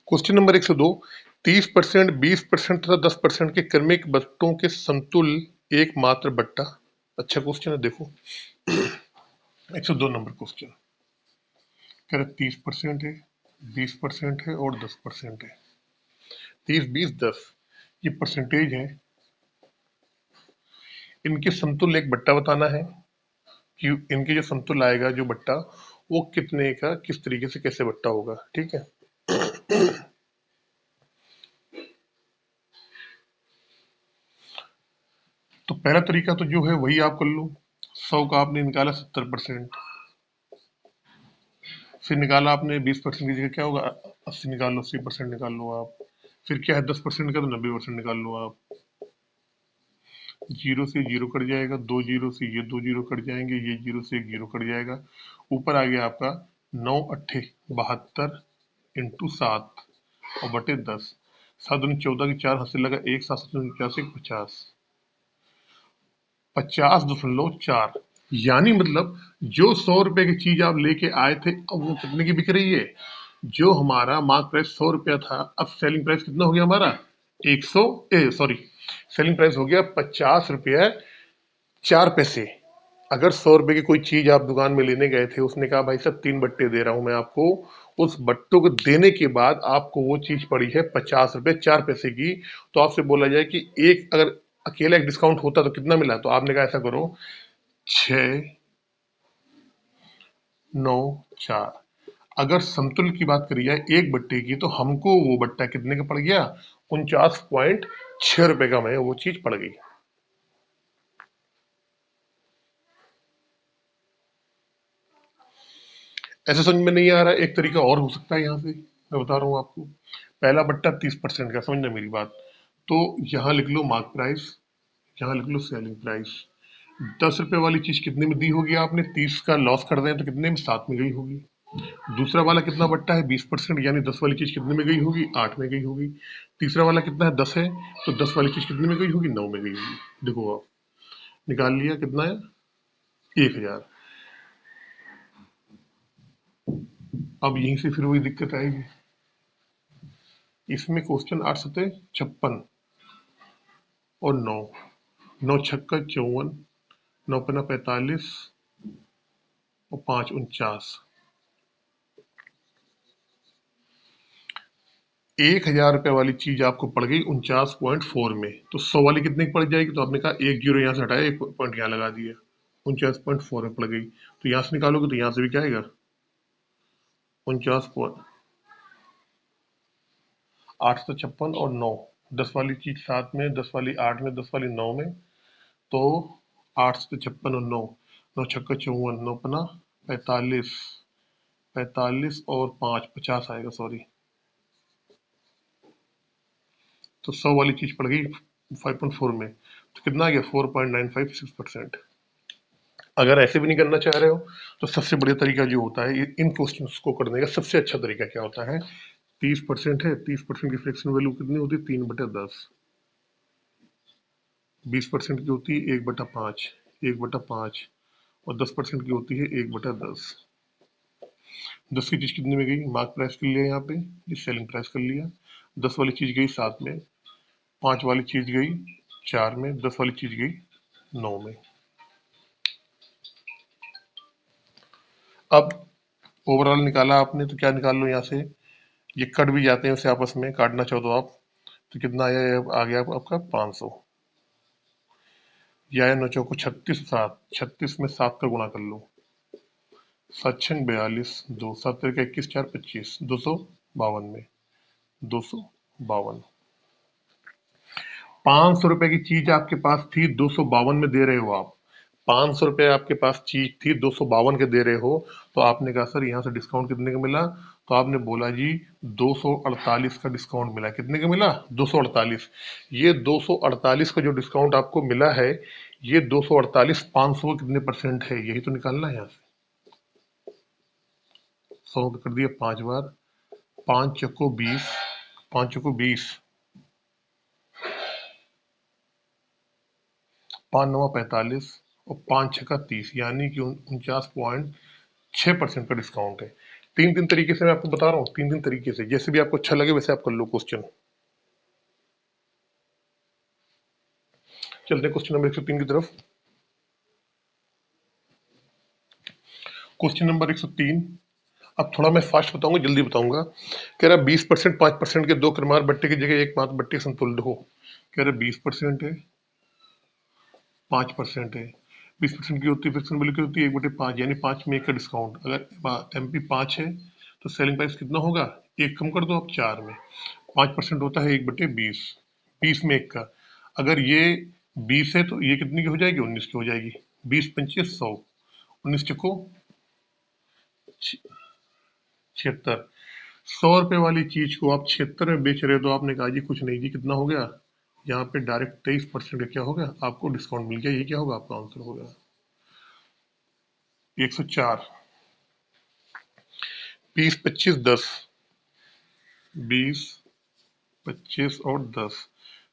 क्वेश्चन नंबर 102, 30%, 20% तथा 10% के क्रमिक बट्टों के समतुल्य एकमात्र बट्टा। अच्छा क्वेश्चन है, देखो 102 नंबर क्वेश्चन कह रहे 30% है, 20% है और 10% है। 30, 20, 10 ये परसेंटेज है, इनके समतुल्य एक बट्टा बताना है कि इनके जो समतुल्य आएगा जो बट्टा वो कितने का, किस तरीके से कैसे बट्टा होगा। ठीक है, तो पहला तरीका तो जो है वही आप कर लो। 100 का आपने निकाला 70%, फिर निकाला आपने 20% की जगह क्या होगा, 80 निकाल लो, 80% निकाल लो आप। फिर क्या है 10% का, तो 90% निकाल लो आप। जीरो से जीरो कट जाएगा, दो जीरो से ये दो जीरो कट जाएंगे, ये जीरो से एक जीरो कट जाएगा। ऊपर आ गया आपका 9 अट्ठे 72 इंटू 7 और बटे 10। 7 दूनी 14 की 4 हाथ से लगा 1, 7 7 51, 50, 50.4। यानी मतलब जो 100 रुपए की चीज आप लेके आए थे अब वो कितने की बिक रही है। जो हमारा मार्क प्राइस 100 रुपया था, अब सेलिंग प्राइस कितना हो गया हमारा 100, सॉरी, सेलिंग प्राइस हो गया 50 रुपया 4 पैसे। अगर 100 रुपए की कोई चीज आप दुकान में लेने गए थे, उसने कहा भाई साहब 3 बट्टे दे रहा हूं मैं आपको, उस बट्टों को देने के बाद आपको वो चीज पड़ी है 50 रुपए 4 पैसे की, तो आपसे बोला जाए कि एक अगर अकेला एक डिस्काउंट होता तो कितना मिला, तो आपने कहा ऐसा करो 6, 9, 4। अगर समतुल्य की बात करी जाए एक बट्टे की, तो हमको वो बट्टा कितने का पड़ गया, 49.6 रुपए का हमें वो चीज पड़ गई। ऐसे समझ में नहीं आ रहा है, एक तरीका और हो सकता है यहाँ से, मैं बता रहा हूँ आपको। पहला बट्टा 30% का, समझना मेरी बात। तो यहाँ लिख लो मार्क प्राइस, यहाँ लिख लो सेलिंग प्राइस। 10 रुपए वाली चीज कितने में दी होगी आपने, 30 का लॉस कर दें तो कितने में, 7 में गई होगी। दूसरा वाला कितना बट्टा है 20%, यानी 10 वाली चीज कितने में गई होगी, 8 में गई होगी। तीसरा वाला कितना है 10 है, तो 10 वाली चीज कितने में गई होगी, 9 में गई होगी। देखो आप निकाल लिया कितना है, 1000। अब यहीं से फिर वही दिक्कत आएगी, इसमें क्वेश्चन 8 सते 56 और 9, 9 छक्का 54, 9 पन्ना 45 और 5 49। 1000 रुपए वाली चीज आपको पड़ गई 49.4 में, तो 100 वाली कितने की पड़ जाएगी, तो आपने कहा एक जीरो यहाँ से हटाया, एक पॉइंट यहाँ लगा दिया, 49.4 में पड़ गई। तो यहाँ से निकालोगे तो यहाँ से भी क्या आएगा 49 856 और 9, 10 वाली चीज 7 में, 10 वाली 8 में, 10 वाली 9 में, तो 856 और 9, 9 छक्का 54, 9 पन्ना 45, 45 और 5 50 आएगा, सॉरी। तो 100 वाली चीज पड़ गई 5.4 में, तो कितना आ गया 4.956%। अगर ऐसे भी नहीं करना चाह रहे हो, तो सबसे बढ़िया तरीका जो होता है इन क्वेश्चंस को करने का सबसे अच्छा तरीका क्या होता है, 30% है, 30% की फ्रैक्शन वैल्यू कितनी होती है, 3/10। 20% की होती है 1/5, 1/5, और 10% की होती है 1/10। 10 की चीज कितने में गई, मार्क प्राइस कर लिया यहाँ पे, ये सेलिंग प्राइस कर लिया। 10 वाली चीज गई 7 में, 5 वाली चीज गई 4 में, 10 वाली चीज गई 9 में। अब ओवरऑल निकाला आपने, तो क्या निकाल लो यहाँ से, ये कट भी जाते हैं उसे आपस में, काटना चाहो तो आप, तो कितना आया, आ गया आपका 500। या 9 चौको 36, 7, 36 में 7 का गुणा कर लो, 7 छंग 42, 2 7 का 21, 4 25, 252 में 252। 500 रुपए की चीज आपके पास थी, 252 में दे रहे हो आप। 500 रुपए आपके पास चीज थी, 252 के दे रहे हो। तो आपने कहा सर यहाँ से डिस्काउंट कितने का मिला? तो आपने बोला जी 248 का डिस्काउंट मिला। कितने का मिला? 248। ये 248 का जो डिस्काउंट आपको मिला है, ये 248 500 कितने परसेंट है, यही तो निकालना है यहाँ से। 100 कर दिया 5 बार, 5 चक्को 20, 5 चक्को 20, 5 नवा 45 और 5 छक्का 30, यानी कि 49.6% का डिस्काउंट है। तीन तीन तरीके से मैं आपको बता रहा हूँ, तीन तीन तरीके से, जैसे भी आपको अच्छा लगे वैसे आप कर लो क्वेश्चन। चलते हैं क्वेश्चन नंबर 103 की तरफ। क्वेश्चन नंबर 103, अब थोड़ा मैं फास्ट बताऊंगा, जल्दी बताऊंगा। कह रहा 20% 5% के दो क्रमार बट्टे की जगह एक मात्र बट्टे समतुल्य हो। कह रहा 20% है, 5% है। 20% की होती है, फ्रैक्शन वैल्यू की होती है 1/5, यानी 5 में 1 का डिस्काउंट। अगर एमपी 5 है तो सेलिंग प्राइस कितना होगा? 1 कम कर दो आप, 4 में 5% होता है 1/20, 20 में 1 का। अगर ये 20 है तो ये कितनी की हो जाएगी? 19 की हो जाएगी। 20 25 100, 19 चको 76। 100 रुपए वाली चीज को आप 76 में बेच रहे हो, तो आपने कहा जी कुछ नहीं जी, कितना हो गया? यहाँ पे डायरेक्ट 23% का क्या हो गया? आपको डिस्काउंट मिल गया। ये क्या होगा? आपका आंसर हो गया 104। 20 25 10, 20 25 और 10,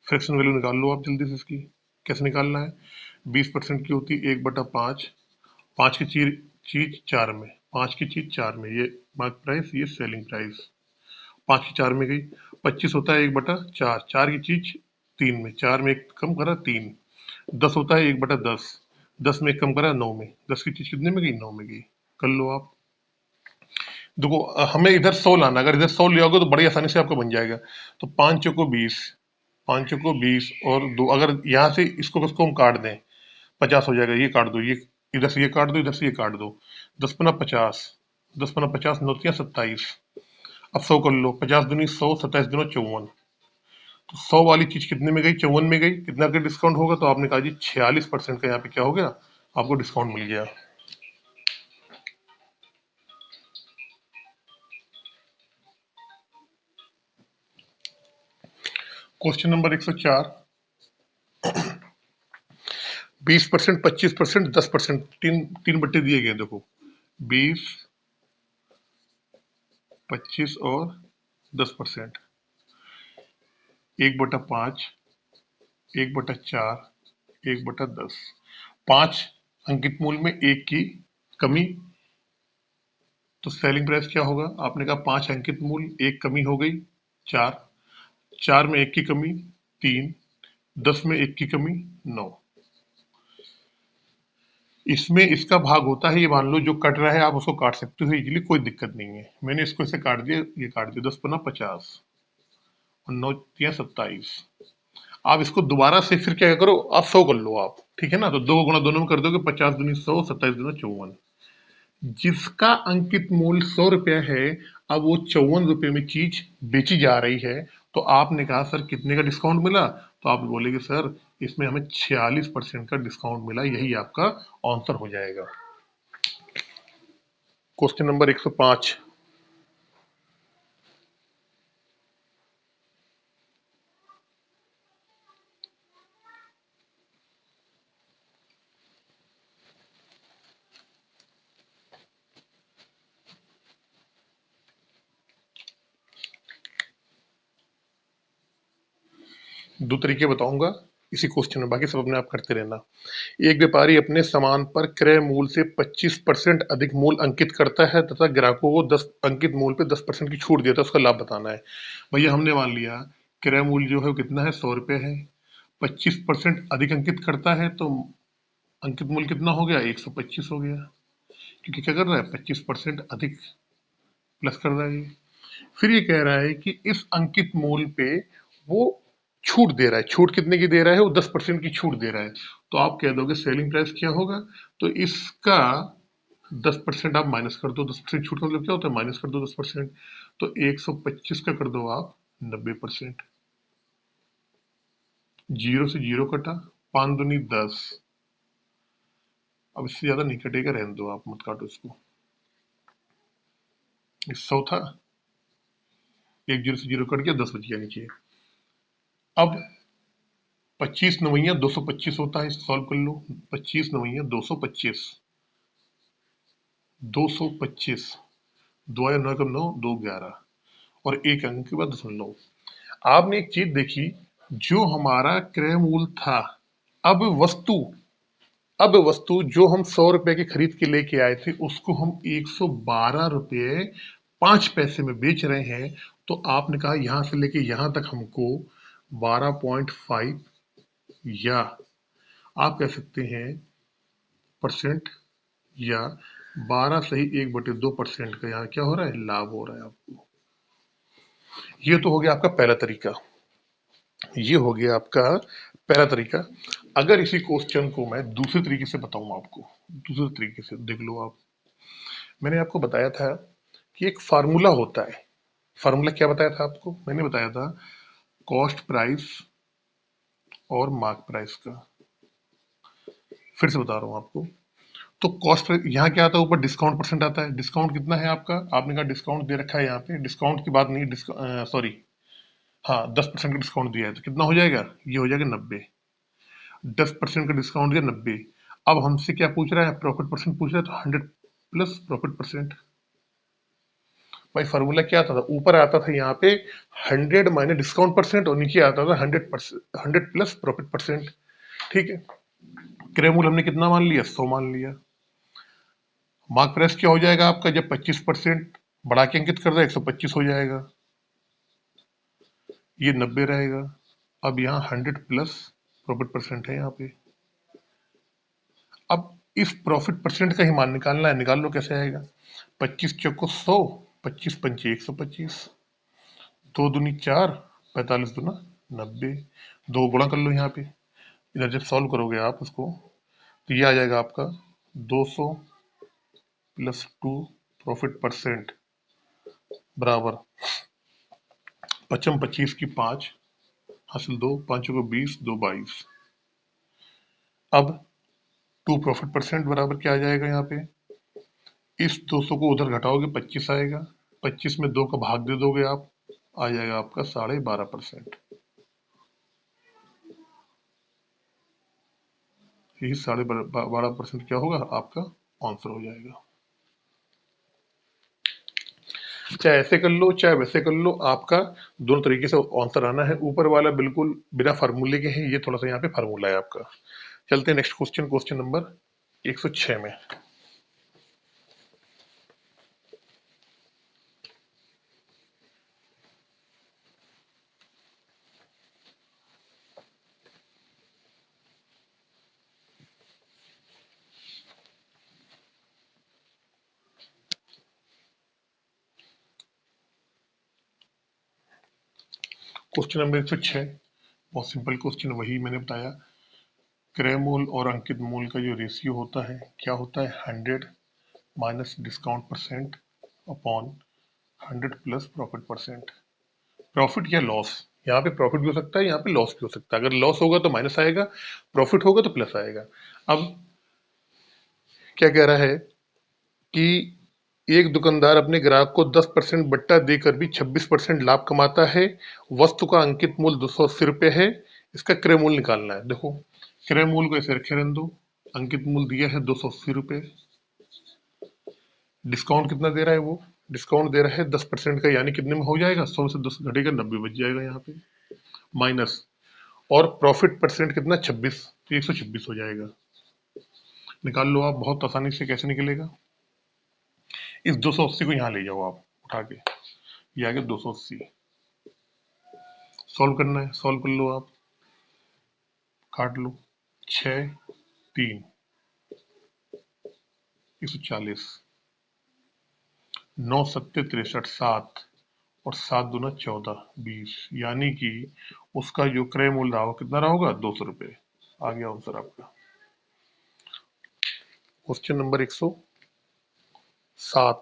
फ्रैक्शन वैल्यू निकाल लो आप जल्दी से इसकी। कैसे निकालना है? 20% की होती है 1/5, 5 की चीज 4 में, 5 की चीज 4 में, ये मार्क प्राइस, ये सेलिंग प्राइस। 5 की 4 में गई। 25 होता है 1/4, 4 की चीज 3 में, 4 में एक कम करा 3। 10 होता है 1/10, 10 में एक कम करा 9 में, 10 की चीज कितने में गई? 9 में गई। कर लो आप। देखो हमें इधर 100 लाना, अगर इधर 100 ले आओगे तो बड़ी आसानी से आपका बन जाएगा। तो 5 चौको 20, 5 चौको 20 और 2, अगर यहाँ से इसको हम काट दें 50 हो जाएगा। ये काट दो, ये इधर से ये काट दो, इधर से ये काट दो। 10 पना 50, 10 पना 50, 9 27। अब 100 कर लो, 50 दूनी 100, 27 दूना 54। तो 100 वाली चीज कितने में गई? 54 में गई। कितना का डिस्काउंट होगा? तो आपने कहा जी 46% का यहाँ पे क्या हो गया? आपको डिस्काउंट मिल गया। क्वेश्चन नंबर 104, 20%, 25%, 10%, तीन तीन बट्टे दिए गए। देखो 20, 25 और 10%। 1/5, 1/4, 1/10। 5 अंकित मूल में 1 की कमी, तो सेलिंग प्राइस क्या होगा? आपने कहा 5 अंकित मूल, 1 कमी हो गई 4, 4 में 1 की कमी 3, 10 में 1 की कमी 9। इसमें इसका भाग होता है, ये मान लो जो कट रहा है आप उसको काट सकते हो इजीली, कोई दिक्कत नहीं है। मैंने इसको ऐसे काट दिया, ये काट दिया। 10 पन्ना 50 और 9 तिया 27। आप इसको दोबारा से फिर क्या करो, आप 100 कर लो आप, ठीक है ना? तो 2 गुणा दोनों में कर दोगे, 50 दूनी 100, 27 दूना 54। जिसका अंकित मूल्य 100 रुपया है, अब वो 54 रुपये में चीज बेची जा रही है। तो आपने कहा सर कितने का डिस्काउंट मिला? तो आप बोलेगे सर इसमें हमें 46% का डिस्काउंट मिला, यही आपका आंसर हो जाएगा। क्वेश्चन नंबर 105, दो तरीके बताऊंगा इसी क्वेश्चन में, बाकी सब अपने आप करते रहना। एक व्यापारी अपने सामान पर क्रय मूल्य से 25% अधिक मूल्य अंकित करता है तथा ग्राहकों को 10 अंकित मूल्य पे 10% की छूट देता है, उसका लाभ बताना है। भैया हमने मान लिया क्रय मूल्य जो है वो कितना है? 100 रुपये है। 25% अधिक अंकित करता है तो अंकित मूल्य कितना हो गया? 125 हो गया, क्योंकि क्या कर रहा है? 25% अधिक प्लस कर रहा है ये। फिर ये कह रहा है कि इस अंकित मूल्य पे वो छूट दे रहा है। छूट कितने की दे रहा है? वो 10% की छूट दे रहा है। तो आप कह दोगे सेलिंग प्राइस क्या होगा, तो इसका 10% आप माइनस कर दो, 10% छूट का मतलब क्या होता है, माइनस कर दो 10%, तो 125 का कर दो आप 90%। जीरो से जीरो कटा, 5 दूनी 10, अब इससे ज्यादा नहीं कटेगा, रहने दो आप, मत काटो इसको। 100 था, एक जीरो से जीरो कट गया, 10 बच गया नीचे। अब 25 नवैया 225 होता है, सॉल्व कर लो। 25 नवैया 225, 225, 2 या 9 कम 9, 2 11, और एक अंक के बाद दशमलव। आपने एक चीज देखी, जो हमारा क्रय मूल्य था, अब वस्तु अब वस्तु जो हम 100 रुपए की खरीद के लेके आए थे, उसको हम 112 रुपये 5 पैसे में बेच रहे हैं। तो आपने कहा यहां से लेके यहां तक हमको 12.5, या आप कह सकते हैं परसेंट, या 12 सही 1/2% का यहाँ क्या हो रहा है, लाभ हो रहा है आपको। ये तो हो गया आपका पहला तरीका, ये हो गया आपका पहला तरीका। अगर इसी क्वेश्चन को मैं दूसरे तरीके से बताऊं आपको, दूसरे तरीके से देख लो आप। मैंने आपको बताया था कि एक फार्मूला होता है। फार्मूला क्या बताया था आपको, मैंने बताया था कॉस्ट प्राइस और मार्क प्राइस का। फिर से बता रहा हूं आपको। तो कॉस्ट यहाँ क्या आता है, ऊपर डिस्काउंट परसेंट आता है। डिस्काउंट कितना है आपका, आपने कहा डिस्काउंट दे रखा है यहाँ पे, डिस्काउंट की बात नहीं, सॉरी, हाँ 10% का डिस्काउंट दिया है, तो कितना हो जाएगा, ये हो जाएगा 90। 10% का डिस्काउंट दिया 90। अब हमसे क्या पूछ रहा है, प्रॉफिट परसेंट पूछ रहा है, तो 100 प्लस प्रॉफिट परसेंट। भाई फार्मूला क्या आता था, ऊपर आता था यहाँ पे 100 माइनस डिस्काउंट परसेंट, और नीचे आता था 100%, 100 प्लस प्रॉफिट परसेंट। ठीक है, क्रय मूल्य हमने कितना मान लिया, 100 मान लिया। मार्क प्राइस क्या हो जाएगा आपका, जब 25% बढ़ा के अंकित कर दे 125 हो जाएगा, ये 90 रहेगा। अब यहाँ 100 प्लस प्रॉफिट परसेंट है यहाँ पे। अब इस प्रॉफिट परसेंट का ही मान निकालना है, निकाल लो कैसे आएगा। 25 चौको 100, 25 पंचे 125, 2 दूनी 4, 45 दूना 90, दो गुणा कर लो यहाँ पे। इधर जब सॉल्व करोगे आप उसको, तो ये आ जाएगा आपका 200 प्लस 2 प्रॉफिट परसेंट बराबर 25 की 5 हासिल 2, 5 को 20, 2 22। अब 2 प्रॉफिट परसेंट बराबर क्या आ जाएगा यहाँ पे, इस 200 को उधर घटाओगे 25 आएगा, 25 में 2 का भाग दे दोगे आप, आ जाएगा आपका 12.5%। यही 12.5% क्या होगा आपका आंसर हो जाएगा। चाहे ऐसे कर लो चाहे वैसे कर लो, आपका दोनों तरीके से आंसर आना है। ऊपर वाला बिल्कुल बिना फार्मूले के है, ये थोड़ा सा यहाँ पे फार्मूला है आपका। चलते हैं नेक्स्ट क्वेश्चन, क्वेश्चन नंबर 106 में। क्वेश्चन नंबर 106 बहुत सिंपल क्वेश्चन, वही मैंने बताया। क्रय मूल्य और अंकित मूल्य का जो रेशियो होता है, क्या होता है, 100 minus discount percent upon 100 plus profit percent. Profit या लॉस, यहाँ पे प्रॉफिट भी हो सकता है, यहाँ पे लॉस भी हो सकता है। अगर लॉस होगा तो माइनस आएगा, प्रॉफिट होगा तो प्लस आएगा। अब क्या कह रहा है कि एक दुकानदार अपने ग्राहक को 10% बट्टा देकर भी 26% लाभ कमाता है। वस्तु का अंकित मूल्य 280 रुपये है। इसका क्रय मूल्य निकालना है। देखो, क्रय मूल्य को ऐसे रखे रहने दो, अंकित मूल्य दिया है 280 रुपये, डिस्काउंट कितना दे रहा है वो, डिस्काउंट दे रहा है 10% का, यानी कितने में हो जाएगा, 100 से 10 घटेगा 90 बच जाएगा यहाँ पे, माइनस, और प्रॉफिट परसेंट कितना 26, तो 126 हो जाएगा। निकाल लो आप बहुत आसानी से, कैसे निकलेगा, इस 280 को यहाँ ले जाओ आप उठा के, ये आ गया 280। सॉल्व करना है, सॉल्व कर लो आप, काट लो, 6 3 140, 9 सत्ते 63, 7 और 7 दूना 14 20, यानी कि उसका जो क्रय मूल्य रहा हो कितना रहा होगा, 200 रुपये। आ गया आंसर आपका। Question number 107।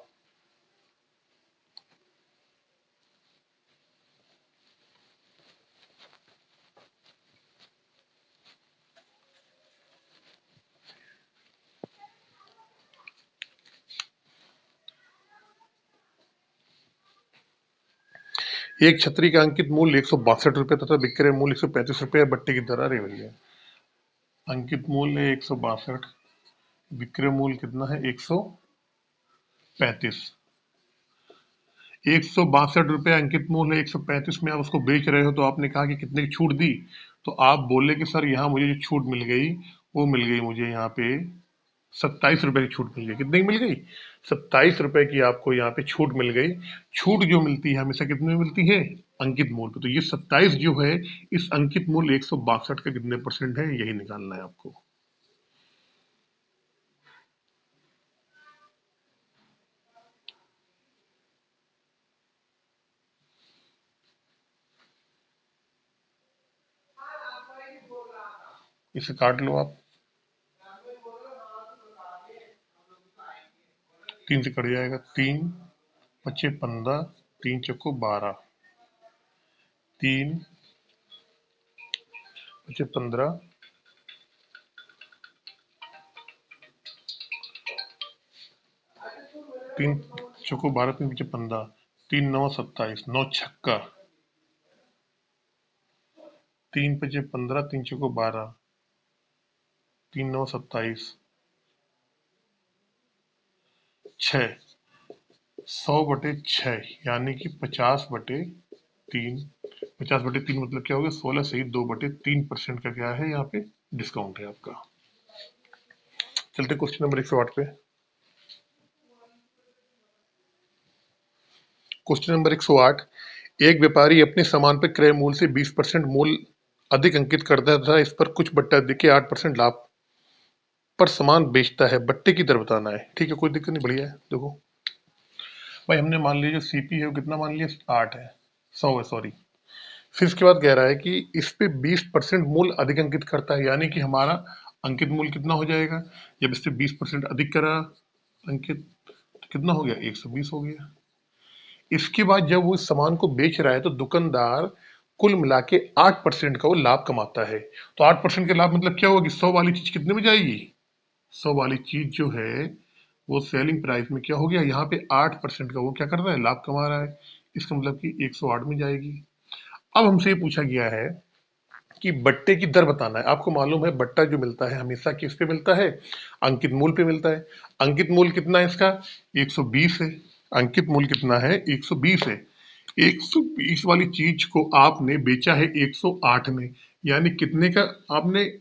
एक छतरी का अंकित मूल्य 162 रुपये तथा विक्रय मूल्य 135 रुपये। बट्टे की दर, अरे भैया, अंकित मूल्य 162, विक्रय मूल्य कितना है 135। 162 रुपये अंकित मूल्य है, 135 में आप उसको बेच रहे हो, तो आपने कहा कि कितने की छूट दी, तो आप बोले कि सर यहाँ मुझे जो छूट मिल गई वो मिल गई मुझे यहाँ पे 27 रुपए की छूट मिल गई। कितने की मिल गई? 27 रुपए की आपको यहाँ पे छूट मिल गई। छूट जो मिलती है हमेशा कितने में मिलती है? अंकित मूल्य पे। तो ये 27 जो है इस अंकित मूल्य 162 का कितने परसेंट है, यही निकालना है आपको। इसे काट लो आप, 3 से कट जाएगा, 3 × 5 = 15, 3 × 4 = 12, 3 × 5 = 15, 3 × 4 = 12, 3 × 5 = 15, 3 × 9 = 27, 9 छक्का, 3 × 5 = 15, 3 × 4 = 12, 3 × 9 = 27, 6, 100/6 यानी कि 50/3। 50/3 मतलब क्या हो गया? 16 से ही 2/3% का क्या है यहाँ पे डिस्काउंट है आपका। चलते क्वेश्चन नंबर 108 पे। Question number 108। एक व्यापारी अपने सामान पर क्रय मूल्य से 20% मूल्य अधिक अंकित करता है तथा इस पर कुछ बट्टा देके 8% लाभ पर सामान बेचता है। बट्टे की दर बताना है। ठीक है, कोई दिक्कत नहीं, बढ़िया है। देखो भाई, हमने मान लिया जो सीपी है वो कितना मान लिया? 8 है, 100 है, सॉरी। फिर इसके बाद कह रहा है कि इस पे 20% मूल्य अधिक अंकित करता है, यानी कि हमारा अंकित मूल्य कितना हो जाएगा? जब इससे 20% अधिक करा अंकित, तो कितना हो गया? 120 हो गया। इसके बाद जब वो इस सामान को बेच रहा है तो दुकानदार कुल मिला के 8% का वो लाभ कमाता है। तो 8% के लाभ मतलब क्या होगा कि 100 वाली चीज कितने में जाएगी? 100 वाली चीज जो है वो सेलिंग प्राइस में क्या हो गया? यहाँ पे 8% का वो क्या कर रहा है? लाभ कमा रहा है। इसका मतलब कि 108 में जाएगी। अब हमसे ये पूछा गया है कि बट्टे की दर बताना है। आपको मालूम है बट्टा जो मिलता है हमेशा किस पे मिलता है? अंकित मूल्य पे मिलता है। अंकित मूल्य कितना है इसका? 120 है। अंकित मूल्य कितना है? 120 है। 120 वाली चीज को आपने बेचा है 108 में, यानी कितने का आपने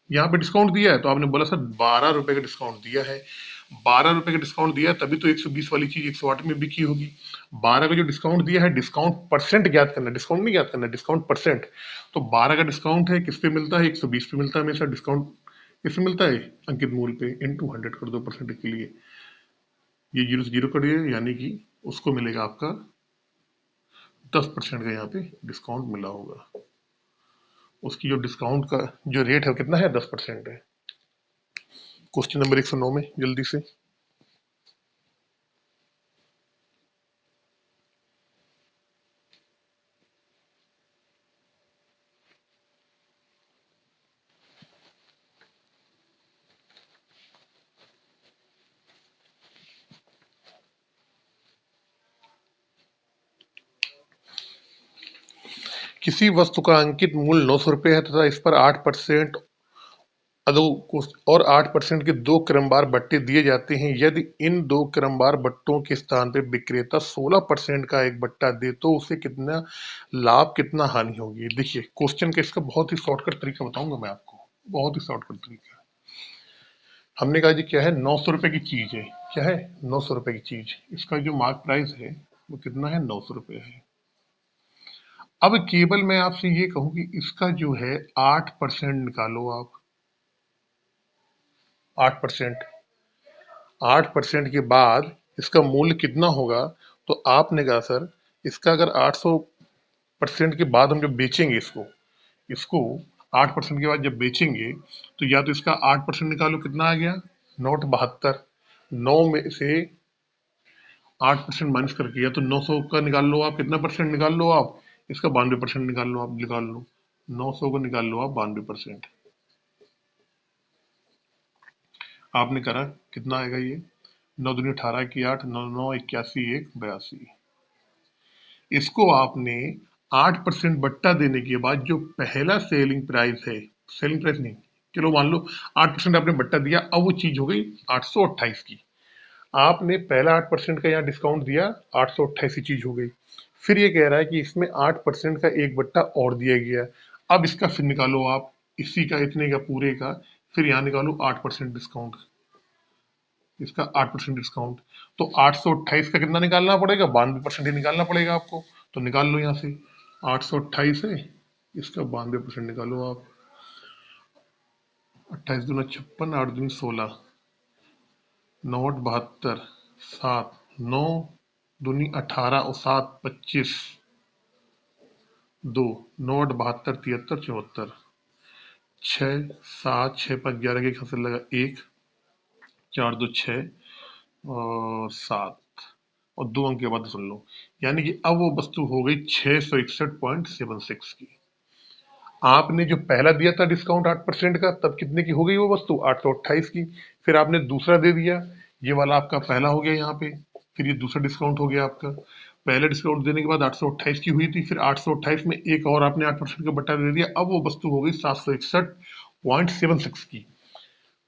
यहाँ पे डिस्काउंट दिया है? तो आपने बोला सर 12 रुपए का डिस्काउंट दिया है। 12 रुपए का डिस्काउंट दिया है, तभी तो 120 वाली चीज 108 में बिकी होगी। 12 का जो डिस्काउंट दिया है, डिस्काउंट परसेंट ज्ञात करना, डिस्काउंट नहीं ज्ञात करना, डिस्काउंट परसेंट। तो 12 का डिस्काउंट है, किस पे मिलता है? 120 पे मिलता है हमेशा डिस्काउंट। किसमें मिलता है? अंकित मूल्य पे। इंटू 100 कर दो परसेंट के लिए, ये 0 से 0 करिए, यानी कि उसको मिलेगा आपका 10% का यहाँ पे डिस्काउंट मिला होगा। उसकी जो डिस्काउंट का जो रेट है वो कितना है? 10% है। क्वेश्चन नंबर 109 में जल्दी से। किसी वस्तु का अंकित मूल्य 900 रुपये है तथा इस पर 8% और 8% के 2 क्रमवार बट्टे दिए जाते हैं। यदि इन 2 क्रमवार बट्टों के स्थान पर विक्रेता 16% का एक बट्टा दे तो उसे कितना लाभ, कितना हानि होगी? देखिए क्वेश्चन का इसका बहुत ही शॉर्टकट तरीका बताऊंगा मैं आपको, बहुत ही शॉर्टकट तरीका। हमने कहा जी क्या है? 900 रुपए की चीज है। क्या है? 900 रुपए की चीज। इसका जो मार्क प्राइस है वो कितना है? 900 रुपए है। अब केवल मैं आपसे ये कहूं कि इसका जो है 8% निकालो आप। 8%, 8% के बाद इसका मूल्य कितना होगा? तो आपने कहा सर इसका अगर 800% के बाद हम जब बेचेंगे इसको इसको 8% के बाद जब बेचेंगे तो या तो इसका 8% निकालो, कितना आ गया? नोट 72, 9 में से 8% माइनस करके, या तो 900 का निकाल लो आप, कितना परसेंट निकाल लो आप, इसका 92% निकाल लो आप, निकाल लो 900 को निकाल लो आप 92%। आपने करा कितना आएगा ये, 9 दूनी 18 की 8, 9 9 81 1 82। इसको आपने 8% बट्टा देने के बाद जो पहला सेलिंग प्राइस है, सेलिंग प्राइस नहीं, चलो मान लो 8% आपने बट्टा दिया, अब वो चीज हो गई 828 की। आपने पहला 8% का यहाँ डिस्काउंट दिया, 828 की चीज हो गई। फिर ये कह रहा है कि इसमें 8% का एक बट्टा और दिया गया। अब इसका फिर निकालो आप, इसी का इतने का पूरे का, फिर यहाँ निकालो 8% डिस्काउंट, इसका 8% डिस्काउंट। तो 828 का कितना निकालना पड़ेगा, 92% ही निकालना पड़ेगा आपको। तो निकाल लो यहाँ से, 828 है, इसका 92% निकालो आप। 28 दूना 56, 8 दूनी 16, 9 72, 7 9 दूनी 18 और 7 25, 2 9 72 73 74, 6 7 6 5 11 के फसल लगा 1, 4 2 6 और 7 और 2 अंक के बाद सुन लो, यानी कि अब वो वस्तु हो गई 661.76 की। आपने जो पहला दिया था डिस्काउंट 8% का, तब कितने की हो गई वो वस्तु, 828 की। फिर आपने दूसरा दे दिया, ये वाला आपका पहला हो गया यहाँ पे, फिर ये दूसरा डिस्काउंट हो गया आपका। पहले डिस्काउंट देने के बाद 828 की हुई थी, फिर 828 में एक और आपने 8% का बट्टा दे दिया, अब वो वस्तु हो गई 761.76 की।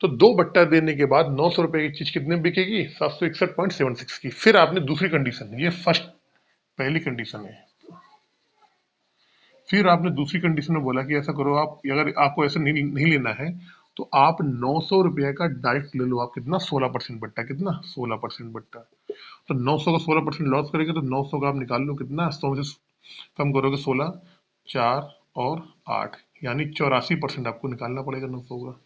तो दो बट्टा देने के बाद 900 रुपए की चीज कितने में बिकेगी, 761.76 की। फिर आपने दूसरी कंडीशन, ये फर्स्ट पहली कंडीशन है, फिर आपने दूसरी कंडीशन में बोला कि ऐसा करो आप, अगर आपको ऐसा नहीं लेना है तो आप 900 रुपये का डायरेक्ट ले लो आप, कितना 16% बट्टा, कितना 16% बट्टा। तो 900 का 16% लॉस करेंगे तो 900 का आप निकाल लो, कितना 100 में से कम करोगे 16, 4 और 8, यानी 84% आपको निकालना पड़ेगा 900 का।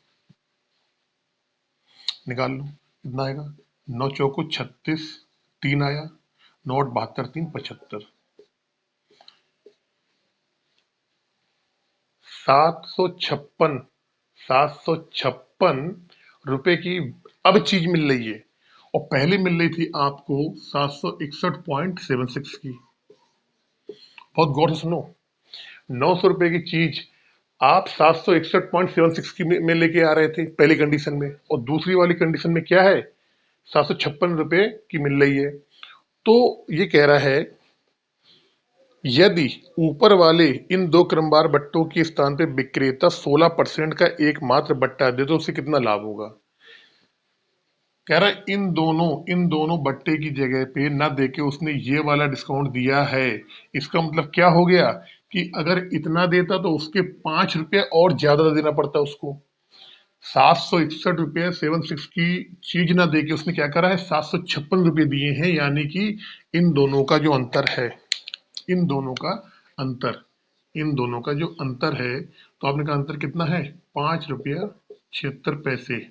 निकाल लो कितना आएगा, 9 चौको 36, 3 आया, 9 72 3 75, 756, 756 रुपए की अब चीज मिल रही है, और पहले मिल रही थी आपको 761.76 की। बहुत गौर से सुनो, 900 रुपए की चीज आप 761.76 की में लेके आ रहे थे पहली कंडीशन में, और दूसरी वाली कंडीशन में क्या है, 756 रुपए की मिल रही है। तो ये कह रहा है यदि ऊपर वाले इन दो क्रमवार बट्टों के स्थान पे विक्रेता 16% का एकमात्र बट्टा दे तो उसे कितना लाभ होगा। कह रहा है इन दोनों बट्टे की जगह पे ना देके उसने ये वाला डिस्काउंट दिया है। इसका मतलब क्या हो गया कि अगर इतना देता तो उसके 5 रुपए और ज्यादा देना पड़ता उसको। 761.76 की चीज ना देके उसने क्या करा है, 756 रुपये दिए हैं, यानी कि इन दोनों का जो अंतर है, इन दोनों का अंतर, इन दोनों का जो अंतर है, तो आपने कहा अंतर कितना है, 5 रुपया 76 पैसे।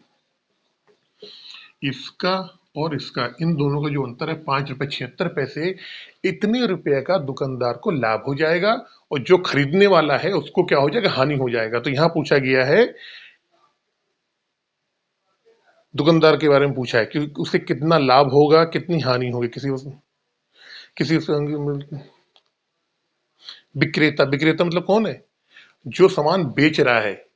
इसका और इसका, इन दोनों का जो अंतर है 5 रुपये 76 पैसे, इतने रुपए का दुकानदार को लाभ हो जाएगा, और जो खरीदने वाला है उसको क्या हो जाएगा, हानि हो जाएगा। तो यहां पूछा गया है, दुकानदार के बारे में पूछा है कि उसे कितना लाभ होगा, कितनी हानि होगी किसी विक्रेता, विक्रेता मतलब कौन है, जो सामान बेच रहा है,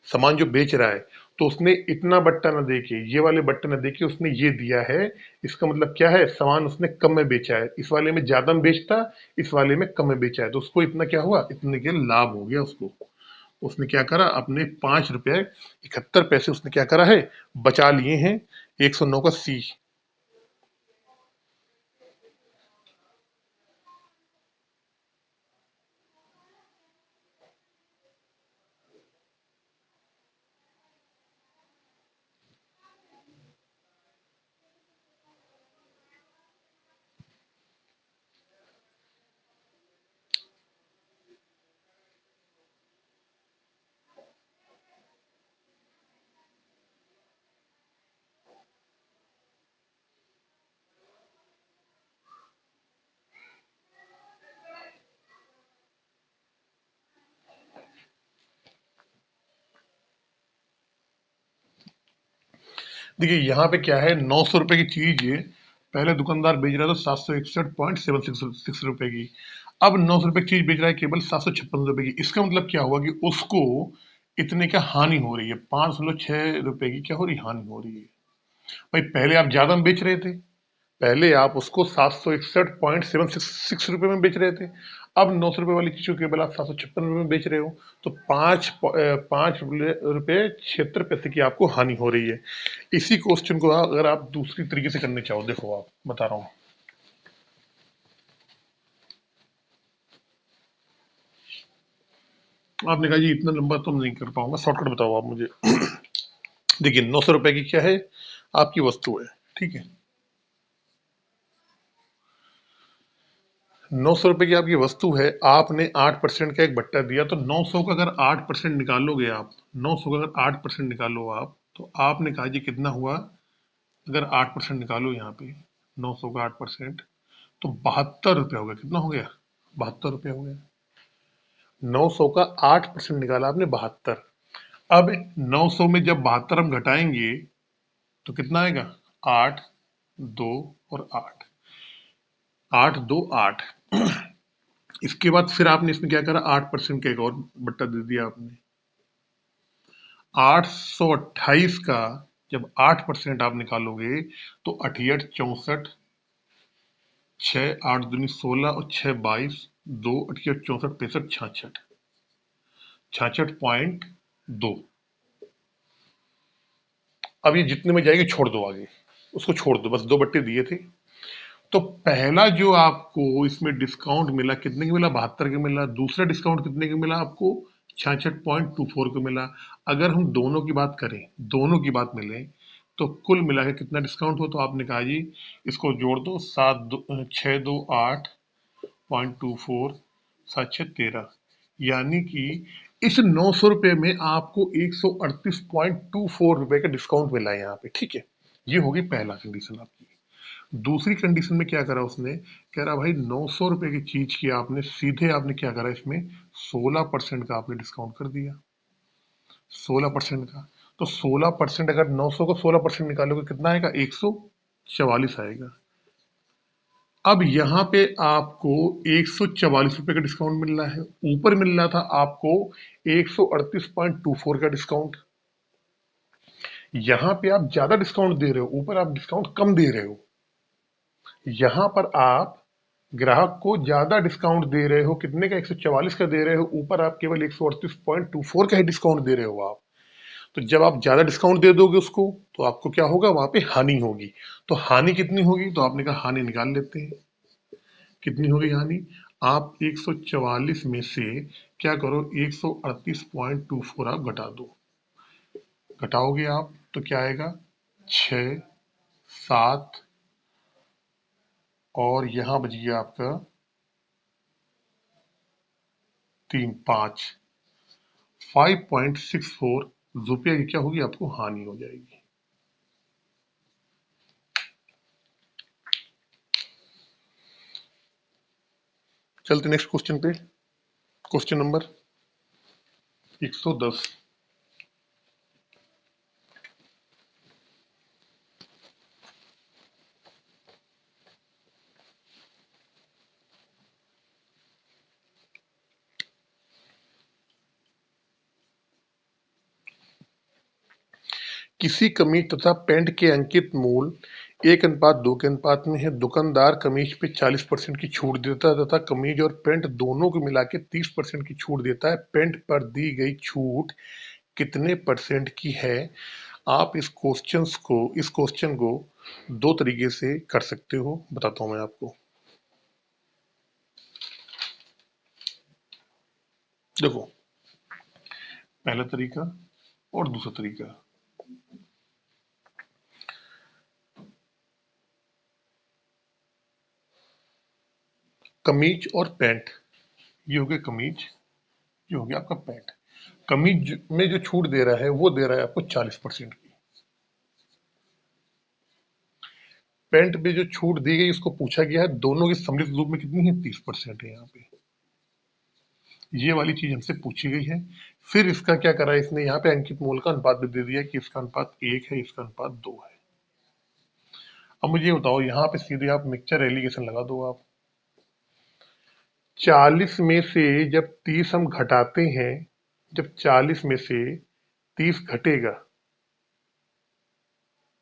सामान जो बेच रहा है, तो उसने इतना बट्टा ना देके, ये वाले बट्टे ना देके उसने ये दिया है। इसका मतलब क्या है, सामान उसने कम में बेचा है, इस वाले में ज्यादा में बेचता, इस वाले में कम में बेचा है, तो उसको इतना क्या हुआ, इतने के लाभ हो गया उसको। उसने क्या करा, अपने 5 रुपये 71 पैसे उसने क्या करा है, बचा लिए हैं 109 का सी। देखिए यहाँ पे क्या है, 900 रुपए की चीज ये पहले दुकानदार बेच रहा था 761.76 रुपए की, अब 900 रुपए की चीज बेच रहा है केवल 756 रुपए की। इसका मतलब क्या हुआ कि उसको इतने का हानि हो रही है, 506 रुपए की क्या हो रही, हानि हो रही है। भाई पहले आप ज्यादा में बेच रहे थे, पहले आप उसको 761.766 रुपए में बेच रहे थे, अब 900 रुपए वाली चीज को केवल आप 756 रुपए में बेच रहे हो, तो 5 रुपए 76 पैसे की आपको हानि हो रही है। इसी क्वेश्चन को अगर आप दूसरी तरीके से करने चाहो, देखो आप बता रहा हूं, आपने कहा जी इतना लंबा तो मैं नहीं कर पाऊंगा, शॉर्टकट बताओ आप मुझे। देखिए 900 रुपए की क्या है, आपकी वस्तु है, ठीक है, 900 रुपए की आपकी वस्तु है, आपने 8% का एक बट्टा दिया, तो 900 का अगर 8% निकालोगे आप, 900 का अगर 8% निकालो आप, तो आपने कहा जी कितना हुआ, अगर 8% निकालो यहाँ पे, 900 का 8%, तो 72 रुपया हो गया। कितना हो गया, 72 रुपया हो गया। 900 का 8% निकाला आपने, 72। अब 900 में जब 72 हम घटाएंगे तो कितना आएगा, 8, 2 और 8, 8, 2, 8। इसके बाद फिर आपने इसमें क्या करा, 8% का एक और बट्टा दे दिया आपने। 828 का जब 8% आप निकालोगे तो 88, 64, 6, 8 दूनी 16 और 6, 22, 2, 88, 64, 65, 66, 66.2। अब ये जितने में जाएगी छोड़ दो, आगे उसको छोड़ दो, बस दो बट्टे दिए थे। तो पहला जो आपको इसमें डिस्काउंट मिला, कितने का मिला, 72 का मिला। दूसरा डिस्काउंट कितने का मिला आपको, 66.24 को मिला। अगर हम दोनों की बात करें, दोनों की बात मिले, तो कुल मिला के कितना डिस्काउंट हो, तो आपने कहा जी इसको जोड़ दो, 628.24, 7, 6, 13, यानी कि इस 900 रुपये में आपको 138.24 रुपए का डिस्काउंट मिला है यहाँ पे, ठीक है। ये होगी पहला कंडीशन आपकी। दूसरी कंडीशन में क्या करा उसने, कह रहा भाई 900 रुपए की चीज की आपने सीधे आपने क्या करा, इसमें 16% का आपने डिस्काउंट कर दिया, 16% का। तो 16%, अगर 900 को 16% निकालोगे कितना आएगा, 144 आएगा। अब यहाँ पे आपको 144 रुपए का डिस्काउंट मिल रहा है, ऊपर मिल रहा था आपको 138.24 का डिस्काउंट। यहाँ पे आप ज्यादा डिस्काउंट दे रहे हो, ऊपर आप डिस्काउंट कम दे रहे हो। यहाँ पर आप ग्राहक को ज्यादा डिस्काउंट दे रहे हो, कितने का, 144 का दे रहे हो, ऊपर आप केवल 138.24 का ही डिस्काउंट दे रहे हो आप। तो जब आप ज्यादा डिस्काउंट दे दोगे उसको, तो आपको क्या होगा, वहां पे हानि होगी। तो हानि कितनी होगी, तो आपने कहा हानि निकाल लेते हैं। कितनी होगी हानि, आप 144 में से क्या करो, 138.24 आप घटा दो। घटाओगे आप तो क्या आएगा, 6, 7, और यहां बच गया आपका 3, 5, 5.64 रुपये की क्या होगी, आपको हानि हो जाएगी। चलते नेक्स्ट क्वेश्चन पे, क्वेश्चन नंबर 110। किसी कमीज तथा पैंट के अंकित मूल्य 1:2 के अनुपात में है। दुकानदार कमीज पे 40% की छूट देता है तथा कमीज और पैंट दोनों को मिला के 30% की छूट देता है। पैंट पर दी गई छूट कितने परसेंट की है। आप इस क्वेश्चन को दो तरीके से कर सकते हो, बताता हूं मैं आपको। देखो, पहला तरीका और दूसरा तरीका। कमीज और पैंट, ये हो गया कमीज, ये हो गया आपका पैंट। कमीज में जो छूट दे रहा है वो दे रहा है आपको 40% की। पैंट पे जो छूट दी गई उसको पूछा गया है, दोनों के सम्मिलित रूप में कितनी है, 30% है यहाँ पे। ये वाली चीज हमसे पूछी गई है। फिर इसका क्या करा है इसने, यहाँ पे अंकित मोल का अनुपात भी दे दिया कि इसका अनुपात 1 है, इसका अनुपात 2 है। अब मुझे ये बताओ, यहाँ पे सीधे आप मिक्सचर एलिगेशन लगा दो आप। 40 में से जब 30 हम घटाते हैं, जब 40 में से 30 घटेगा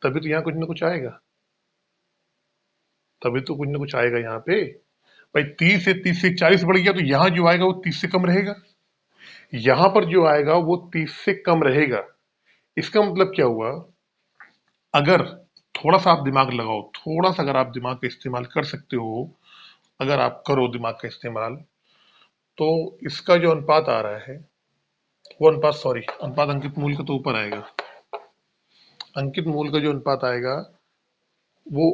तभी तो यहाँ कुछ ना कुछ आएगा, तभी तो कुछ ना कुछ आएगा यहाँ पे। भाई 30 से 40 बढ़ गया तो यहाँ जो आएगा वो 30 से कम रहेगा, यहाँ पर जो आएगा वो 30 से कम रहेगा। इसका मतलब क्या हुआ, अगर थोड़ा सा आप दिमाग लगाओ, थोड़ा सा अगर आप दिमाग का इस्तेमाल कर सकते हो, अगर आप करो दिमाग का इस्तेमाल, तो इसका जो अनुपात आ रहा है वो अनुपात, सॉरी अनुपात अंकित मूल का तो ऊपर आएगा, अंकित मूल का जो अनुपात आएगा वो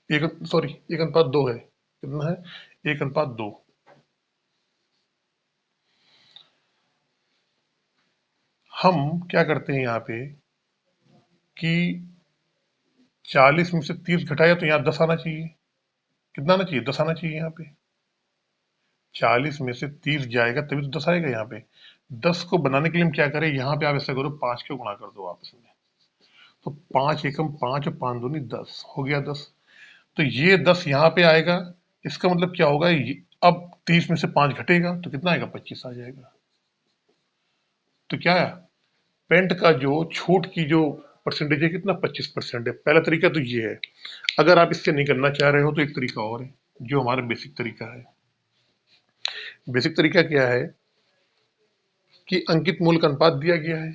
एक, सॉरी एक अनुपात 2 है। कितना है? 1:2। हम क्या करते हैं यहाँ पे कि 40 में से 30 घटाया तो यहाँ 10 आना चाहिए। कितना आना चाहिए? 10 आना चाहिए यहाँ पे। 40 में से 30 जाएगा तभी तो 10 आएगा यहाँ पे। 10 को बनाने के लिए हम क्या करें, यहाँ पे आप ऐसा करो 5 को गुणा कर दो आपस में, तो 5 एकम 5 और 5 दूनी 10 हो गया 10। तो ये 10 यहाँ पे आएगा। इसका मतलब क्या होगा, अब 30 में से 5 घटेगा तो कितना आएगा? 25 आ जाएगा। तो क्या है, पेंट का जो छूट की जो परसेंटेज है कितना? 25% है। पहला तरीका तो ये है। अगर आप इससे नहीं करना चाह रहे हो तो एक तरीका और है, जो हमारा बेसिक तरीका है। बेसिक तरीका क्या है कि अंकित मूल का अनुपात दिया गया है,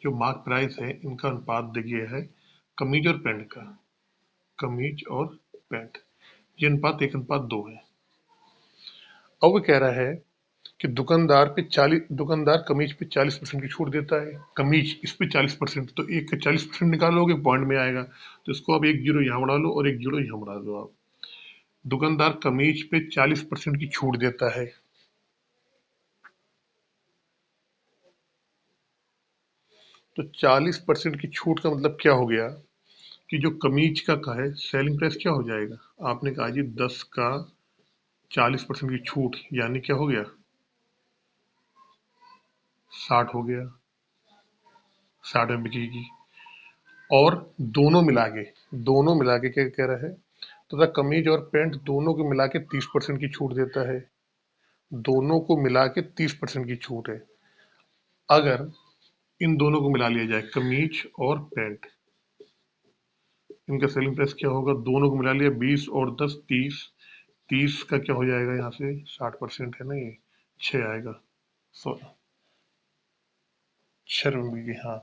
जो मार्क प्राइस है इनका अनुपात दिया गया है कमीज और पैंट का, कमीज और पैंट, ये अनुपात 1:2 है। अब वो कह रहा है कि दुकानदार कमीज पे 40% की छूट देता है, कमीज इस पे 40%, तो एक का 40% निकालोगे पॉइंट में आएगा, तो इसको अब एक जीरो यहाँ बढ़ा लो और एक जीरो यहाँ बढ़ा दो आप। दुकानदार कमीज पे 40% की छूट देता है, तो 40% की छूट का मतलब क्या हो गया कि जो कमीज का है सेलिंग प्राइस क्या हो जाएगा? आपने कहा जी 10 का 40% की छूट, यानी क्या हो गया? 60 हो गया, 60 में बिकेगी। और दोनों मिला के क्या कह रहा है, तथा कमीज और पैंट दोनों को मिला के 30% की छूट देता है, दोनों को मिला के 30% की छूट है। अगर इन दोनों को मिला लिया जाए, कमीज और पैंट, इनका सेलिंग प्राइस क्या होगा? दोनों को मिला लिया 20 और 10 30, 30 का क्या हो जाएगा यहाँ से? 60% है ना, ये 6 आएगा। सो 6 रुपये की, हाँ।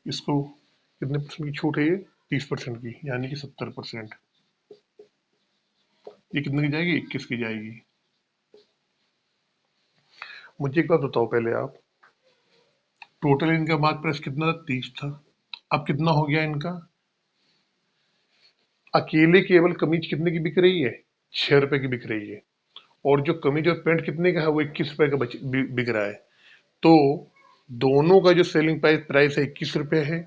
इसको कितने परसेंट की छूट है ये? 30% की, यानी कि 70%। ये कितने की जाएगी? 21 की जाएगी। मुझे एक बात बताओ पहले आप, टोटल इनका मार्क प्राइस कितना था? 30 था। अब कितना हो गया इनका? अकेले केवल कमीज कितने की बिक रही है? 6 रुपए की बिक रही है। और जो कमीज और पैंट कितने का है? वो 21 रुपए का बिक रहा है। तो दोनों का जो सेलिंग प्राइस है 21 रुपए है।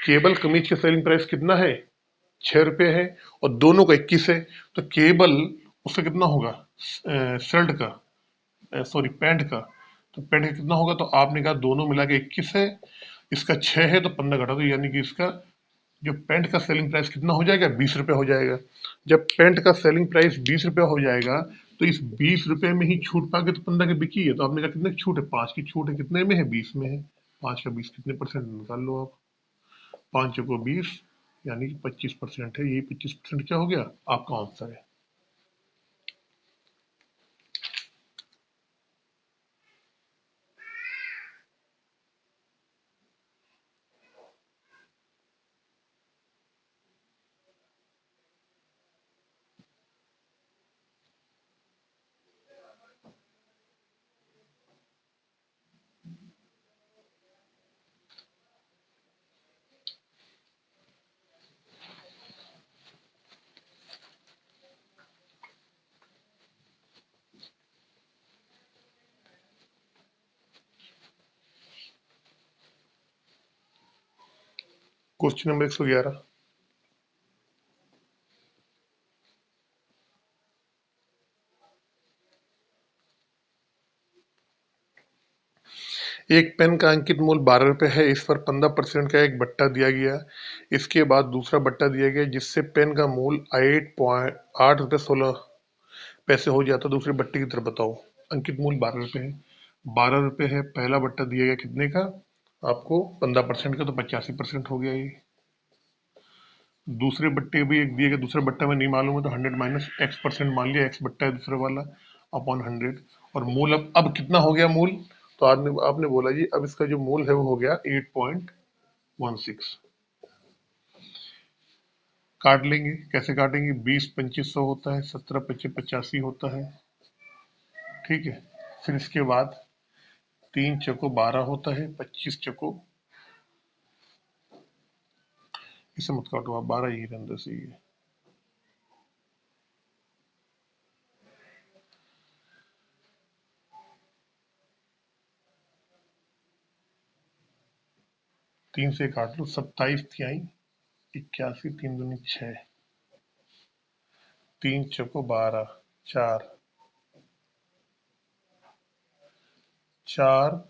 केवल कमीज का सेलिंग प्राइस कितना है? 6 रुपए है। और दोनों का 21 है। तो केवल उसका कितना होगा? शर्ट का, सॉरी पैंट का, तो पैंट का कितना होगा? तो आपने कहा दोनों मिला के 21 है, इसका 6 है तो 15 घटा दो, यानी कि इसका जो पैंट का सेलिंग प्राइस कितना हो जाएगा? 20 रुपए हो जाएगा। जब पैंट का सेलिंग प्राइस 20 रुपए हो जाएगा तो इस 20 रुपए में ही छूट पा के तो 15 की बिकी है, तो आपने कहा कितने की छूट है? 5 की छूट है। कितने में है? 20 में है। 5 का 20 कितने परसेंट? निकाल लो आप। 5 को 20 यानी कि 25% है। यही 25% क्या हो गया? आपका आंसर है। Question number 111। एक पेन का अंकित मूल्य 12 रुपये है। इस पर 15% का एक बट्टा दिया गया। इसके बाद दूसरा बट्टा दिया गया जिससे पेन का मूल्य 8.8 रुपये 16 पैसे हो जाता। दूसरे बट्टे की तरफ बताओ। अंकित मूल्य 12 रुपये है। 12 रुपये है। पहला बट्टा दिया गया कितने का आपको? 15% का, तो 85% हो गया ये। दूसरे बट्टे भी एक दिए गए। दूसरा बट्टा में नहीं मालूम है तो 100 - X% मान लिया। एक्स बट्टा है दूसरा वाला अपॉन 100। और मूल अब कितना हो गया मूल? तो आपने आपने बोला जी अब इसका जो मूल है वो हो गया 8.16। काट लेंगे। कैसे काटेंगे? 20 2500 होता है, 17 25 85 होता है। ठीक है। फिर इसके बाद 3 चौको 12 होता है, 25 चौको, इसे मत काटो आप, 12 ही रहने दो सही है। तीन से काट लो। 27 तिहाई 81, 3 दूनी 6, 3 चौको 12, 4, 4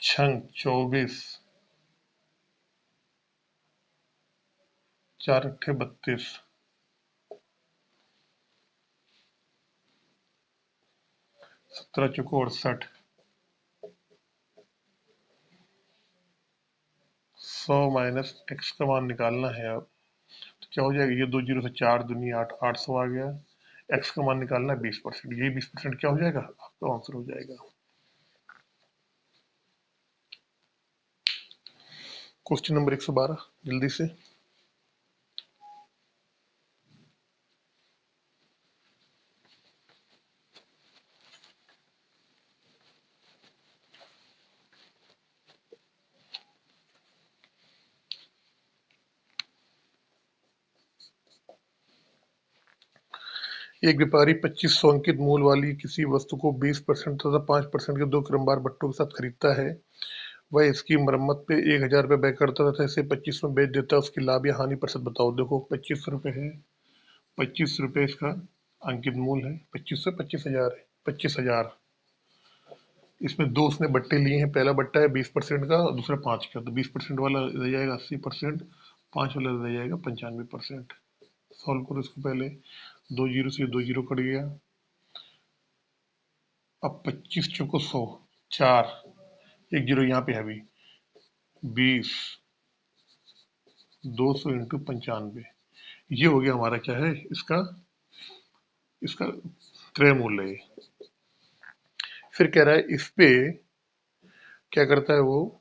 छंग 24, 4 अट्ठे 32, 17 चौको 68, 100 - X का मान निकालना है अब। तो क्या हो जाएगा? ये 2 जीरो से 4 दूनी 8, 800 आ गया। एक्स का मान निकालना है 20%। ये 20% क्या हो जाएगा? आपका आंसर हो जाएगा। क्वेश्चन नंबर 112 जल्दी से। एक व्यापारी 2500 अंकित मूल्य वाली किसी वस्तु को 20% तथा 5% के दो क्रमवार बट्टों के साथ खरीदता है। वह इसकी मरम्मत पे 1000 रुपये व्यय करता तथा इसे 25 में बेच देता है। उसकी लाभ या हानि प्रतिशत बताओ। देखो 2500 रुपये है। 25 रुपये इसका अंकित मूल्य है। 2500 25,000 है। 25,000। इसमें दो उसने बट्टे लिए हैं। पहला बट्टा है 20% का और दूसरा 5 का। तो 20% वाला रह जाएगा 80%, 5 वाला रह जाएगा 95%। सॉल्व करो इसको पहले। 2 जीरो से 2 जीरो कट गया। अब 25 चौको 100, 4, एक जीरो यहाँ पे है अभी, 20, 200 इंटू 95। ये हो गया हमारा क्या है इसका इसका क्रय मूल्य है। फिर कह रहा है इस पे क्या करता है वो?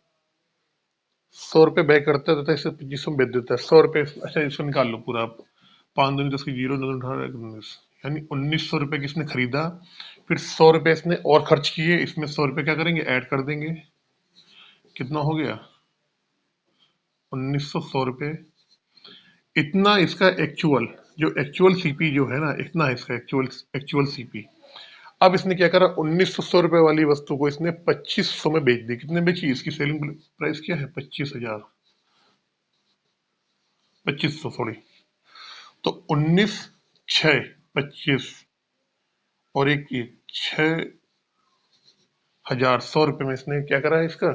100 रुपये व्यय करता है तथा इसे 25 में बेच देता है। 100 रुपये। अच्छा इसको निकाल लो पूरा आप। 5 दूनी 10 की जीरो, 9 18 19, यानी 1900 रुपये की इसने खरीदा। फिर 100 रुपये इसने और खर्च किए। इसमें 100 रुपये क्या करेंगे? ऐड कर देंगे। कितना हो गया? 1900 100 रुपये। इतना इसका एक्चुअल सीपी जो है ना, इतना है इसका एक्चुअल सीपी। अब इसने क्या करा? 1900 रुपए वाली वस्तु को इसने 2500 में बेच दी। कितने बेची? इसकी सेलिंग प्राइस क्या है? 25,000। 2500 सॉरी। तो 19 6 25 और एक 6,100 रुपये में इसने क्या करा है? इसका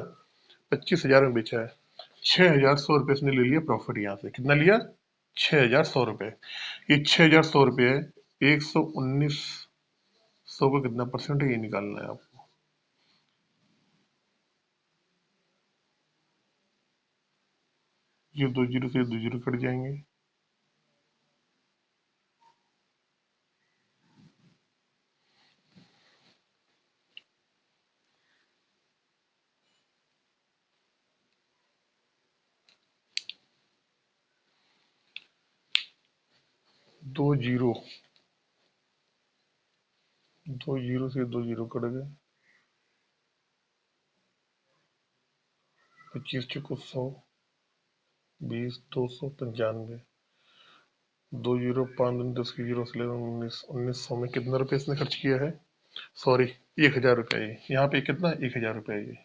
25,000 में बेचा है। 6,100 रुपये इसने ले लिया प्रॉफिट। यहाँ से कितना लिया? 6,100 रुपये। ये 6,100 रुपये है। 119 100 का कितना परसेंट है ये निकालना है आपको। ये 2 जीरो से 2 जीरो कट जाएंगे। दो जीरो 2 जीरो से 2 जीरो कट गए। 25 चौको 100, 20, 295। 2 जीरो 5 दूनी 10 की जीरो से ले 1900 में कितना रुपये इसने खर्च किया है? सॉरी, 1,000 रुपये। ये यहाँ पे कितना? 1,000 रुपये। ये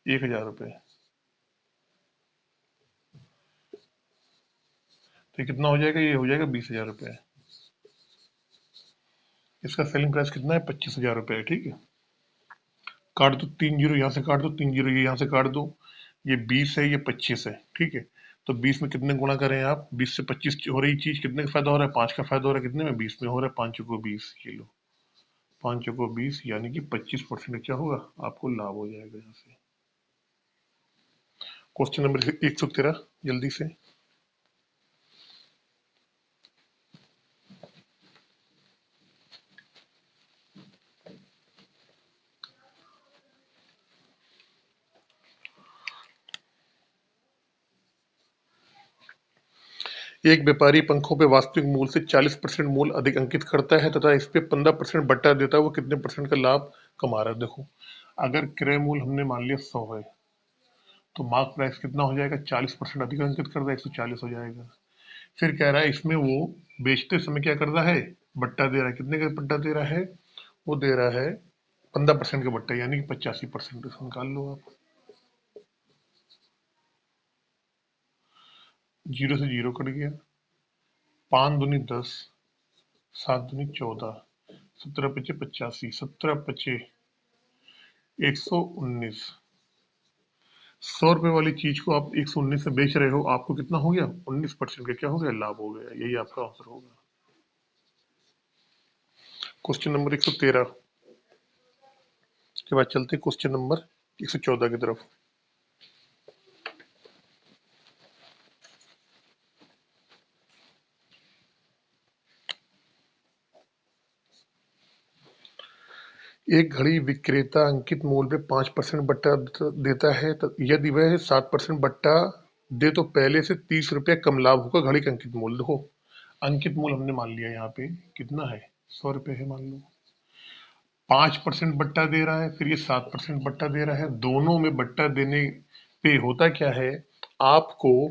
1,000 रुपये। तो ये कितना हो जाएगा? ये हो जाएगा 20,000 रुपये। इसका सेलिंग प्राइस कितना है? 25,000 रुपये है। ठीक है। काट दो, 3 जीरो यहाँ से काट दो, 3 जीरो ये यहाँ से काट दो, ये 20 है, ये 25 है, ठीक है। तो 20 में कितने गुणा करें आप, 20 से 25 हो रही चीज, कितने का फायदा हो रहा है, 5 का फायदा हो रहा है, कितने में, 20 में हो रहा है, 5 को 20, ये लो 5 को 20, यानी कि 25% क्या होगा, आपको लाभ हो जाएगा यहाँ से। क्वेश्चन नंबर 113 जल्दी से। एक व्यापारी पंखों पे वास्तविक मूल्य से 40% मूल्य अधिक अंकित करता है तथा इस पे 15% बट्टा देता है, वो कितने परसेंट का लाभ कमा रहा है। देखो, अगर क्रय मूल्य हमने मान लिया 100 है, तो मार्क प्राइस कितना हो जाएगा, 40% अधिक अंकित कर रहा है, 140 हो जाएगा। फिर कह रहा है इसमें वो बेचते समय क्या कर रहा है, बट्टा दे रहा है, कितने का बट्टा दे रहा है, वो दे रहा है 15% का बट्टा, यानी कि 85%। निकाल लो आप, जीरो से जीरो कट गया, 5 दूनी 10, 7 दूनी 14, 17 पचे 85, 17 पचे 119। 100 रुपए वाली चीज को आप 119 से बेच रहे हो, आपको कितना हो गया, 19% का क्या हो गया, लाभ हो गया। यही आपका आंसर होगा। क्वेश्चन नंबर 113 के बाद चलते क्वेश्चन नंबर 114 की तरफ। एक घड़ी विक्रेता अंकित मूल्य पे 5% बट्टा देता है, यदि वह 7% बट्टा दे तो पहले से 30 रुपया कम लाभ होगा घड़ी का अंकित मूल्य। देखो, अंकित मूल्य हमने मान लिया यहाँ पे कितना है, 100 रुपये है मान लो, 5% बट्टा दे रहा है, फिर ये 7% बट्टा दे रहा है। दोनों में बट्टा देने पे होता क्या है, आपको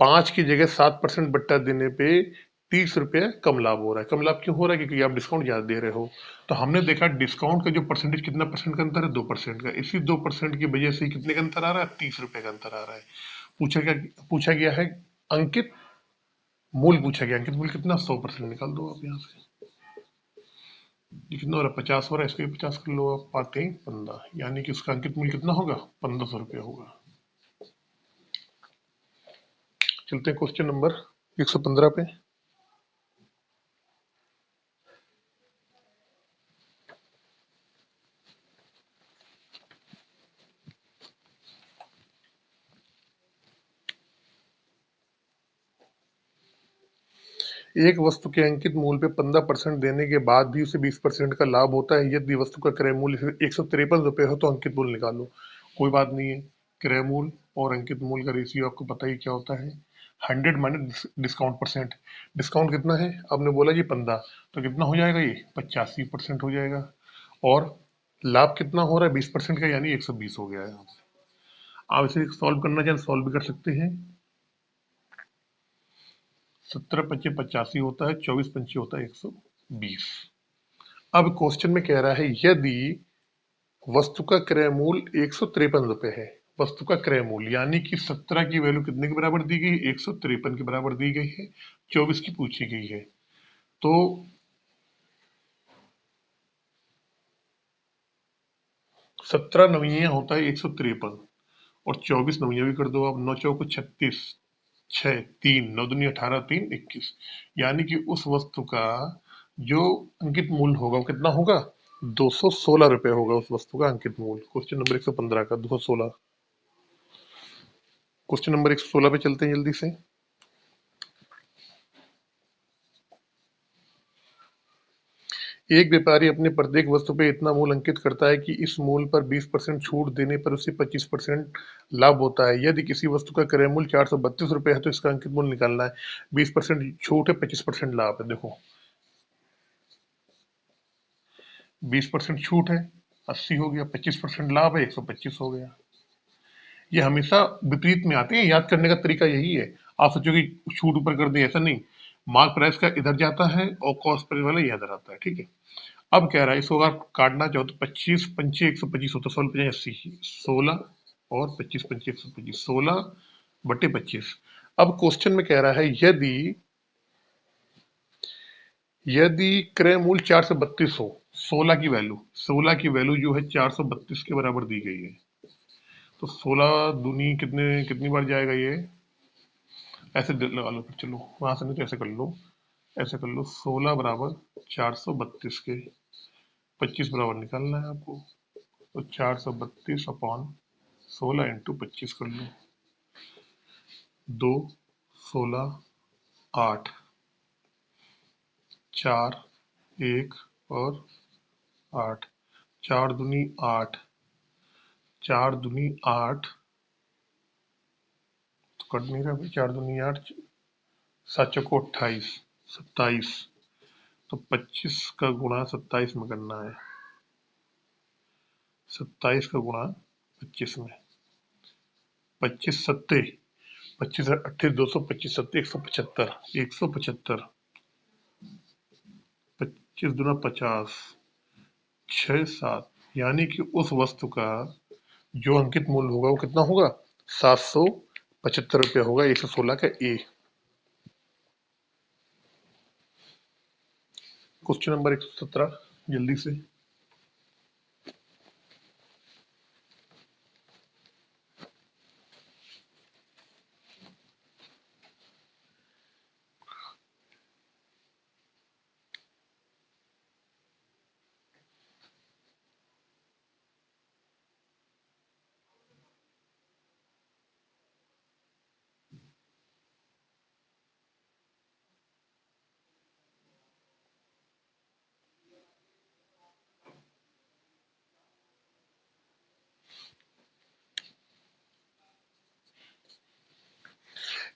5 की जगह 7% बट्टा देने पे 30 रुपये कम लाभ हो रहा है। कम लाभ क्यों हो रहा है, क्योंकि आप डिस्काउंट ज्यादा दे रहे हो। तो हमने देखा डिस्काउंट का जो परसेंटेज, कितना परसेंट का अंतर है, 2% का। इसी 2% की वजह से कितने का अंतर आ रहा है, 30 रुपये का अंतर आ रहा है। पूछा गया है अंकित मूल्य, पूछा गया अंकित मूल्य कितना, 100%। निकाल दो आप यहाँ से, ये कितना हो रहा है, 50 हो रहा है, इसको 50 कर लो आप, पाते हैं 15, यानी कि उसका अंकित मूल्य कितना होगा, 1500 रुपया होगा। चलते हैं क्वेश्चन नंबर 115 पे। एक वस्तु के अंकित मूल्य पे 15% देने के बाद भी उसे 20% का लाभ होता है, यदि वस्तु का क्रय मूल्य 153 रुपये हो तो अंकित मूल्य निकालो। कोई बात नहीं है, क्रय मूल्य और अंकित मूल्य का रेशियो आपको पता ही क्या होता है, 100 माइनस डिस्काउंट परसेंट। डिस्काउंट कितना है, आपने बोला जी 15, तो कितना हो जाएगा, ये 85% हो जाएगा। और लाभ कितना हो रहा है, 20% का, यानी 120 हो गया है। आप इसे सॉल्व करना चाहें सॉल्व भी कर सकते हैं। 17 पच्चे 85 होता है, 24 पंचे होता है 120। अब क्वेश्चन में कह रहा है यदि वस्तु का क्रय मूल्य 153 रुपए है, वस्तु का क्रय मूल्य, यानी कि 17 की वैल्यू कितने के बराबर दी गई है, 153 के बराबर दी गई है, 24 की पूछी गई है। तो 17 नविया होता है 153, और 24 नविया भी कर दो आप, 9 चौको 36, 6 3, 9 दूनी 18, 3 21, यानी कि उस वस्तु का जो अंकित मूल्य होगा वो कितना होगा, 216 रुपये होगा उस वस्तु का अंकित मूल्य। क्वेश्चन नंबर 115 का 216। क्वेश्चन नंबर 116 पे चलते हैं जल्दी से। एक व्यापारी अपने प्रत्येक वस्तु पे इतना मूल्य अंकित करता है कि इस मूल्य पर 20% छूट देने पर उसे 25% लाभ होता है। यदि किसी वस्तु का क्रय मूल्य 432 रुपये है तो इसका अंकित मूल्य निकालना है। 20% छूट है, 25% लाभ है। देखो, 20% छूट है 80 हो गया, 25% लाभ है 125 हो गया। ये हमेशा विपरीत में आते हैं, याद करने का तरीका यही है। आप सोचो कि छूट ऊपर कर दें, ऐसा नहीं, मार्क प्राइस का इधर जाता है और कॉस्ट प्राइस वाला इधर आता है, ठीक है। अब कह रहा है इसको अगर काटना चाहो तो 25 पंचे 125 होता है, 16 पंचे 80, 16 और 25 पंचे 125, 16/25। अब क्वेश्चन में कह रहा है यदि यदि क्रय मूल्य 432 हो, 16 की वैल्यू जो है 432 के बराबर दी गई है। तो 16 दूनी कितने कितनी बार जाएगा ये? ऐसे लगा लो, चलो वहां से नहीं तो ऐसे कर लो, ऐसे कर लो, 16 बराबर 432 के 25 बराबर निकालना है आपको। तो 432/16 कर लो। 2, 16, 8, 4, 1 और 8, 4 दूनी 8, 4 दूनी 8, तो कट नहीं रहा भाई, 4 दूनी 8, 7 चौको 28, 27, तो 25 का गुणा 27 में करना है, 27 का गुणा 25 में, 25 सत्ते 25 अट्ठे 225 सत्ते 175, 175, 25 दूना 50, 6, 7, यानी कि उस वस्तु का जो अंकित मूल्य होगा वो कितना होगा? 775 रुपया होगा 116 का ए। क्वेश्चन नंबर 117 जल्दी से।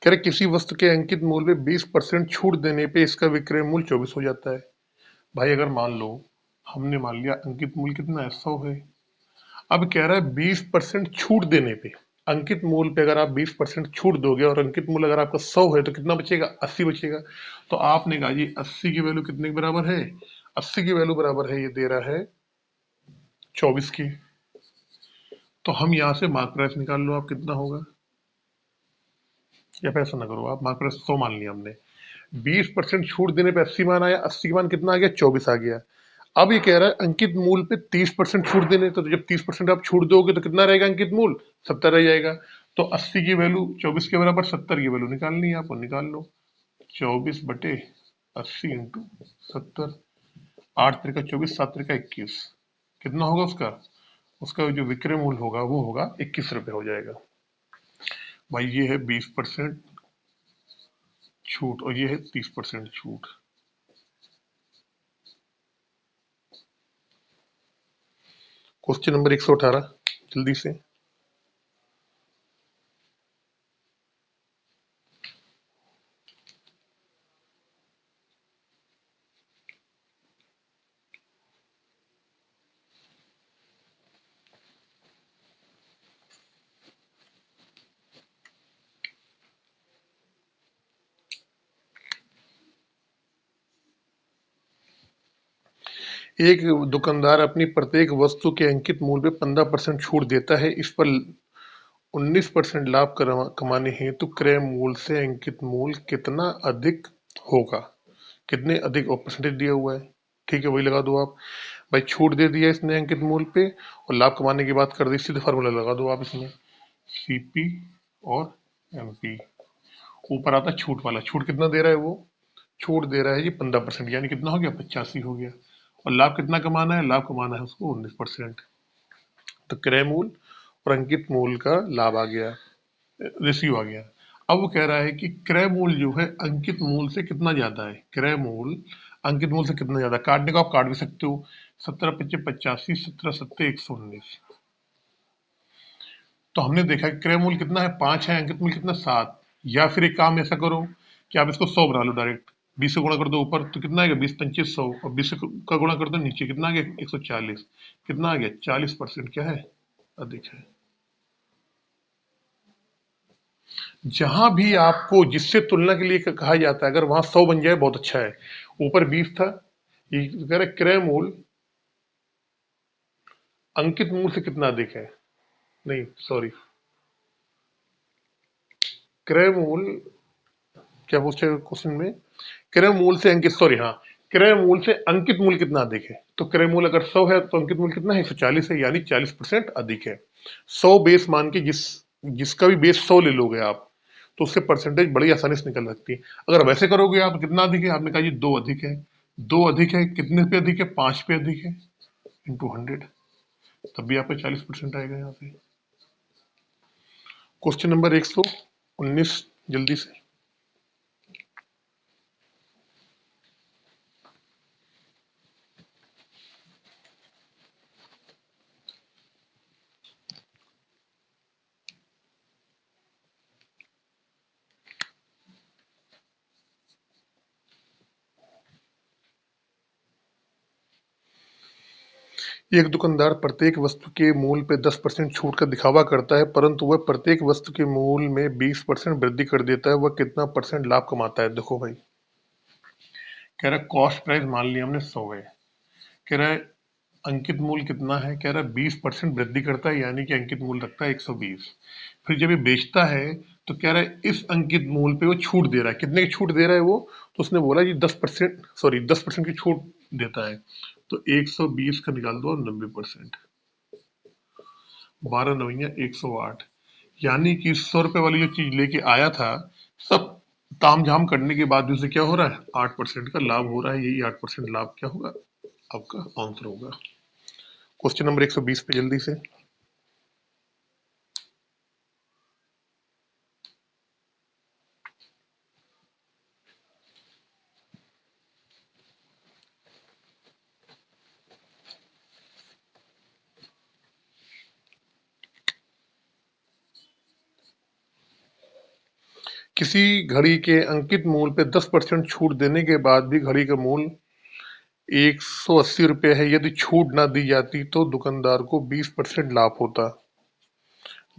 कह रहे किसी वस्तु के अंकित मूल्य पे 20% छूट देने पे इसका विक्रय मूल्य 24 हो जाता है। भाई अगर मान लो हमने मान लिया अंकित मूल्य कितना है? 100 है। अब कह रहा है 20% छूट देने पे, अंकित मूल्य पे अगर आप 20% छूट दोगे और अंकित मूल्य अगर आपका 100 है तो कितना बचेगा? 80 बचेगा। तो आपने कहा जी 80 की वैल्यू कितने के बराबर है? 80 की वैल्यू बराबर है, ये दे रहा है 24 की। तो हम यहाँ से मार्क प्राइस निकाल लो आप, कितना होगा? या पैसा ना करो आप, मार्क प्राइस 100 मान लिया हमने, 20% छूट देने पे 80 मान आया, 80 के मान कितना आ गया? 24 आ गया। अब ये कह रहा है अंकित मूल्य पे 30% छूट देने, तो जब 30% आप छूट दोगे तो कितना रहेगा अंकित मूल्य? 70 रह जाएगा। तो 80 की वैल्यू 24 के बराबर 70 की वैल्यू निकालनी है आपको, निकाल लो। 24/80 इंटू 70, 8×3=24, 7×3=21, कितना होगा उसका? उसका जो विक्रय मूल्य होगा वो होगा 21 रुपये हो जाएगा। भाई ये है 20% छूट और ये है 30% छूट। क्वेश्चन नंबर 118 जल्दी से। एक दुकानदार अपनी प्रत्येक वस्तु के अंकित मूल्य पे 15% छूट देता है। इस पर 19% लाभ कमाने हेतु क्रय मूल्य से अंकित मूल्य कितना अधिक होगा? कितने अधिक, और परसेंटेज दिया हुआ है, ठीक है वही लगा दो आप। भाई छूट दे दिया इसने अंकित मूल्य पे और लाभ कमाने की बात कर दी, सीधे फार्मूला लगा दो आप इसमें, सीपी और एमपी। ऊपर आता छूट वाला, छूट कितना दे रहा है वो? छूट दे रहा है जी 15%, यानी कितना हो गया? 85 हो गया। और लाभ कितना कमाना है? लाभ कमाना है उसको 19%। तो क्रय मूल्य और अंकित मूल्य का लाभ आ गया, रेशियो आ गया। अब वो कह रहा है कि क्रय मूल्य जो है अंकित मूल्य से कितना ज्यादा है? क्रय मूल्य अंकित मूल्य से कितना ज्यादा? काटने को आप काट भी सकते हो, 17×5=85, 17×7=119। तो हमने देखा कि क्रय मूल्य कितना है? 5 है, अंकित मूल्य कितना? 7। या फिर एक काम ऐसा करो कि आप इसको 100 बना लो डायरेक्ट, 20 से गुणा कर दो ऊपर तो कितना आएगा? 20×5=100, और 20 का गुणा कर दो नीचे, कितना आ गया? 140। कितना आ गया? 40% क्या है? अधिक है। जहां भी आपको जिससे तुलना के लिए कहा जाता है, अगर वहां 100 बन जाए बहुत अच्छा है। ऊपर 20 था, ये कह रहे क्रय मूल्य अंकित मूल्य से कितना अधिक है? नहीं सॉरी, क्रय मूल्य क्या पूछे क्वेश्चन में? क्रय मूल्य से अंकित, सॉरी हाँ, क्रय मूल्य से अंकित मूल्य कितना अधिक है? तो क्रय मूल्य अगर 100 है तो अंकित मूल्य कितना है? 140 है, यानी 40% अधिक है। 100 बेस मान के जिसका भी बेस 100 ले लोगे आप, तो उससे परसेंटेज बड़ी आसानी से निकल सकती है। अगर वैसे करोगे आप, कितना अधिक है? आपने कहा जी 2 अधिक है। 2 अधिक है, कितने पे अधिक है? 5 पे अधिक है, इंटू 100, तब भी आपका 40% आएगा यहाँ से। क्वेश्चन नंबर 119, जल्दी से। एक दुकानदार प्रत्येक वस्तु के मूल्य पे 10% छूट का दिखावा करता है, परंतु वह प्रत्येक वस्तु के मूल्य में 20% वृद्धि कर देता है। वह कितना परसेंट लाभ कमाता है? देखो भाई, कह रहा है कॉस्ट प्राइस मान लिया हमने 100 है, कह रहा है अंकित मूल्य कितना है? कह रहा है 20% वृद्धि करता है, यानी कि अंकित मूल्य रखता है 120। फिर जब ये बेचता है तो कह रहा है इस अंकित मूल्य पे वो छूट दे रहा है। कितने की छूट दे रहा है वो? तो उसने बोला जी 10%, सॉरी 10% की छूट देता है। तो 120 का निकाल दो 90%, 12 नवैया 108, यानी कि 100 रुपए वाली जो चीज लेके आया था, सब ताम झाम करने के बाद भी उसे क्या हो रहा है? 8% का लाभ हो रहा है। यही 8% लाभ क्या होगा? आपका आंसर होगा। क्वेश्चन नंबर 120 पे जल्दी से। किसी घड़ी के अंकित मूल्य पे 10% छूट देने के बाद भी घड़ी का मूल्य 180 रुपये है। यदि छूट ना दी जाती तो दुकानदार को 20% लाभ होता।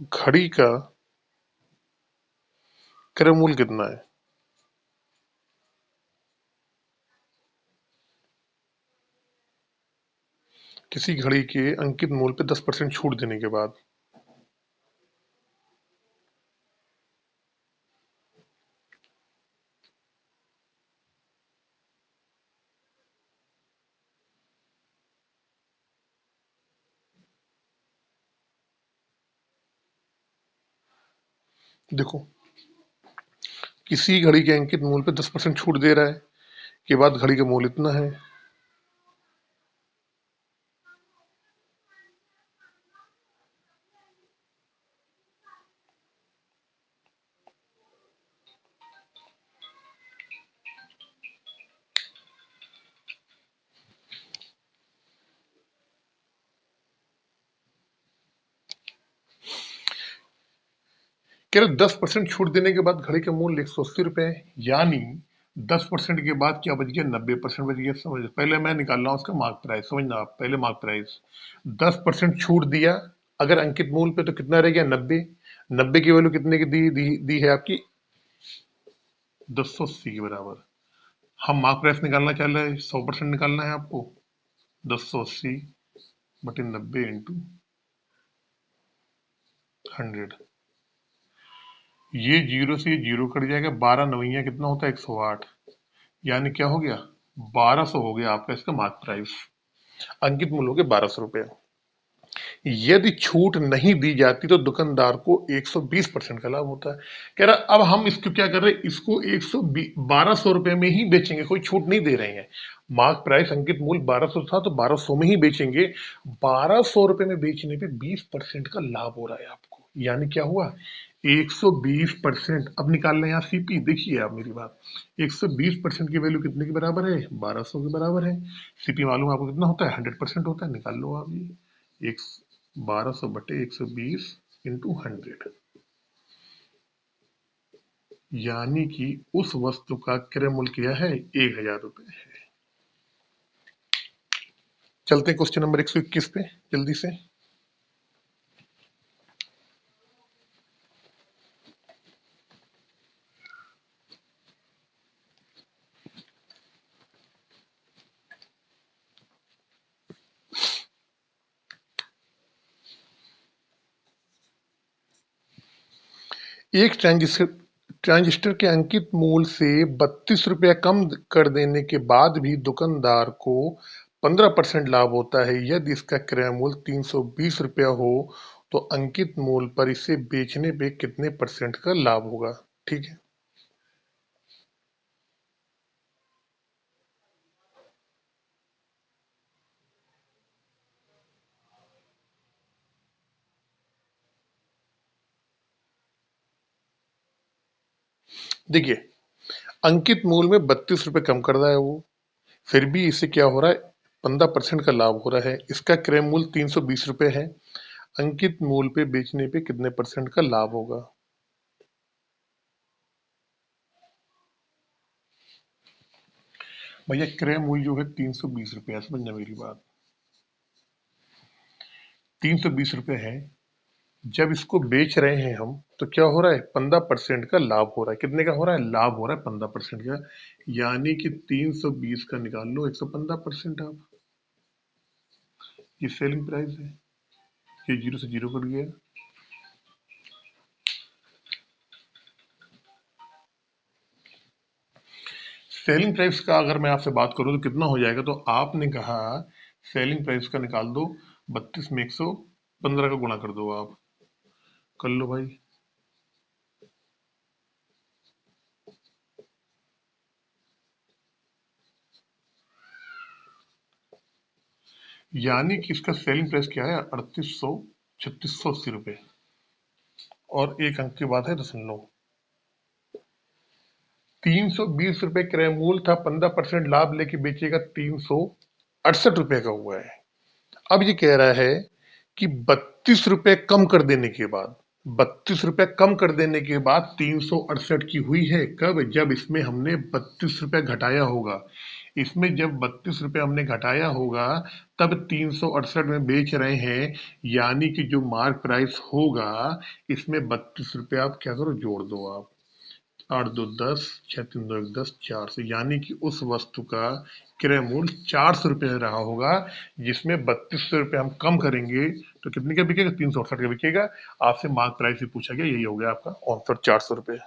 घड़ी का क्रय मूल्य कितना है? किसी घड़ी के अंकित मूल्य पे 10% छूट देने के बाद। देखो, किसी घड़ी के अंकित मूल्य पे 10% छूट दे रहा है के बाद घड़ी का मूल्य इतना है। कह रहे 10% छूट देने के बाद घड़ी का मूल्य 180 रुपये है, यानी 10% के बाद क्या बच गया? 90% बच गया। समझ, पहले मैं निकाल रहा हूँ उसका मार्क प्राइस, समझना आप। पहले मार्क प्राइस 10% छूट दिया, अगर अंकित मूल्य पे तो कितना रह गया? 90। 90 की वैल्यू कितने की दी है आपकी? 1080 के बराबर। हम मार्क प्राइस निकालना चाह रहे हैं, 100% निकालना है आपको। 1080 बटे 90 इंटू 100, ये जीरो से ये जीरो कट जाएगा। 12 नवैया कितना होता है? 108, यानी क्या हो गया? 1200 हो गया आपका इसका मार्क प्राइस। अंकित मूल्य हो गया 1200 रुपये। यदि छूट नहीं दी जाती तो दुकानदार को 120% का लाभ होता है। कह रहा अब हम इसको क्या कर रहे हैं? इसको 1200 रुपये में ही बेचेंगे, कोई छूट नहीं दे रहे हैं। मार्क प्राइस अंकित मूल्य 1200 था, तो 1200 में ही बेचेंगे। 1200 रुपये में बेचने पे 20% का लाभ हो रहा है आपको, यानी क्या हुआ? 120%। अब निकाल लें यहाँ सीपी, देखिए आप मेरी बात। 120% की वैल्यू कितने के बराबर है? 1200 के बराबर है। सीपी मालूम है आपको कितना होता है? 100% होता है। निकाल लो आप ये। एक 1200 बटे 120 इंटू 100, यानी कि उस वस्तु का क्रय मूल्य क्या है? 1000 रुपये है। चलते हैं क्वेश्चन नंबर 121 पे जल्दी से। एक ट्रांजिस्टर के अंकित मूल्य से 32 रुपया कम कर देने के बाद भी दुकानदार को 15% लाभ होता है। यदि इसका क्रय मूल्य 320 रुपया हो तो अंकित मूल्य पर इसे बेचने पे कितने परसेंट का लाभ होगा? ठीक है। देखिए, अंकित मूल्य में 32 रुपये कम कर रहा है वो, फिर भी इसे क्या हो रहा है, 15% का लाभ हो रहा है। इसका क्रय मूल्य 320 रुपये है। अंकित मूल्य पे बेचने पे कितने परसेंट का लाभ होगा? भैया क्रय मूल्य जो है 320 रुपये, समझना मेरी बात, 320 रुपये है। जब इसको बेच रहे हैं हम तो क्या हो रहा है, 15% का लाभ हो रहा है। कितने का हो रहा है? लाभ हो रहा है 15% का। यानी कि 320 का निकाल लो 115%। आप, ये सेलिंग प्राइस है, ये जीरो से जीरो कट गया। सेलिंग प्राइस का अगर मैं आपसे बात करूं तो कितना हो जाएगा, तो आपने कहा सेलिंग प्राइस का निकाल दो, 32 में 115 का गुणा कर दो। आप कर लो भाई। यानी कि इसका सेलिंग प्राइस क्या है, 3680 और एक अंक की बात है दशमलव। 320 रुपये क्रय मूल्य था, 15% लाभ लेके बेचेगा 368 रुपये का हुआ है। अब ये कह रहा है कि 32 रुपये कम कर देने के बाद, 32 रुपये कम कर देने के बाद 368 की हुई है। कब? जब इसमें हमने 32 रुपये घटाया होगा। इसमें जब 32 रुपये हमने घटाया होगा तब 368 में बेच रहे हैं। यानी कि जो मार्क प्राइस होगा इसमें 32 रुपये आप क्या करो, जोड़ दो। आप 8 2 10, 6 3 2 1 10, 400, यानी कि उस वस्तु का क्रय मूल्य 400 रुपये रहा होगा, जिसमें 32 रुपये हम कम करेंगे तो कितने का बिकेगा, 368 का बिकेगा। आपसे मार्क प्राइस भी पूछा गया, यही हो गया आपका आंसर, 400 रुपये।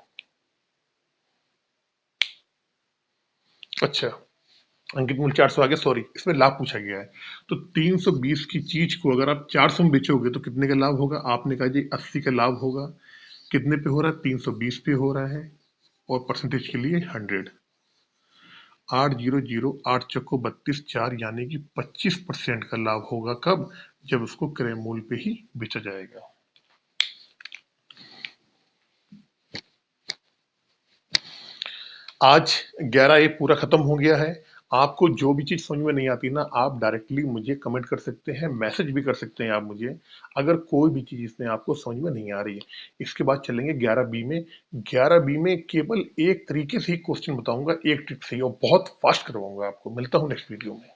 अच्छा, अंकित मूल्य 400 आ गया, सॉरी इसमें लाभ पूछा गया है। तो 320 की चीज को अगर आप 400 में बेचोगे तो कितने का लाभ होगा? आपने कहा जी 80 का लाभ होगा। कितने पे हो रहा है? 320 पे हो रहा है, और परसेंटेज के लिए 100। 800, 8 चक्को 32, 4, यानी कि 25% का लाभ होगा। कब? जब उसको क्रय मूल्य पे ही बेचा जाएगा। आज 11 ये पूरा खत्म हो गया है। आपको जो भी चीज समझ में नहीं आती ना, आप डायरेक्टली मुझे कमेंट कर सकते हैं, मैसेज भी कर सकते हैं आप मुझे, अगर कोई भी चीज इसमें आपको समझ में नहीं आ रही है। इसके बाद चलेंगे 11B में। 11B में केवल एक तरीके से ही क्वेश्चन बताऊंगा, एक ट्रिक से ही, और बहुत फास्ट करवाऊंगा आपको। मिलता हूँ नेक्स्ट वीडियो में।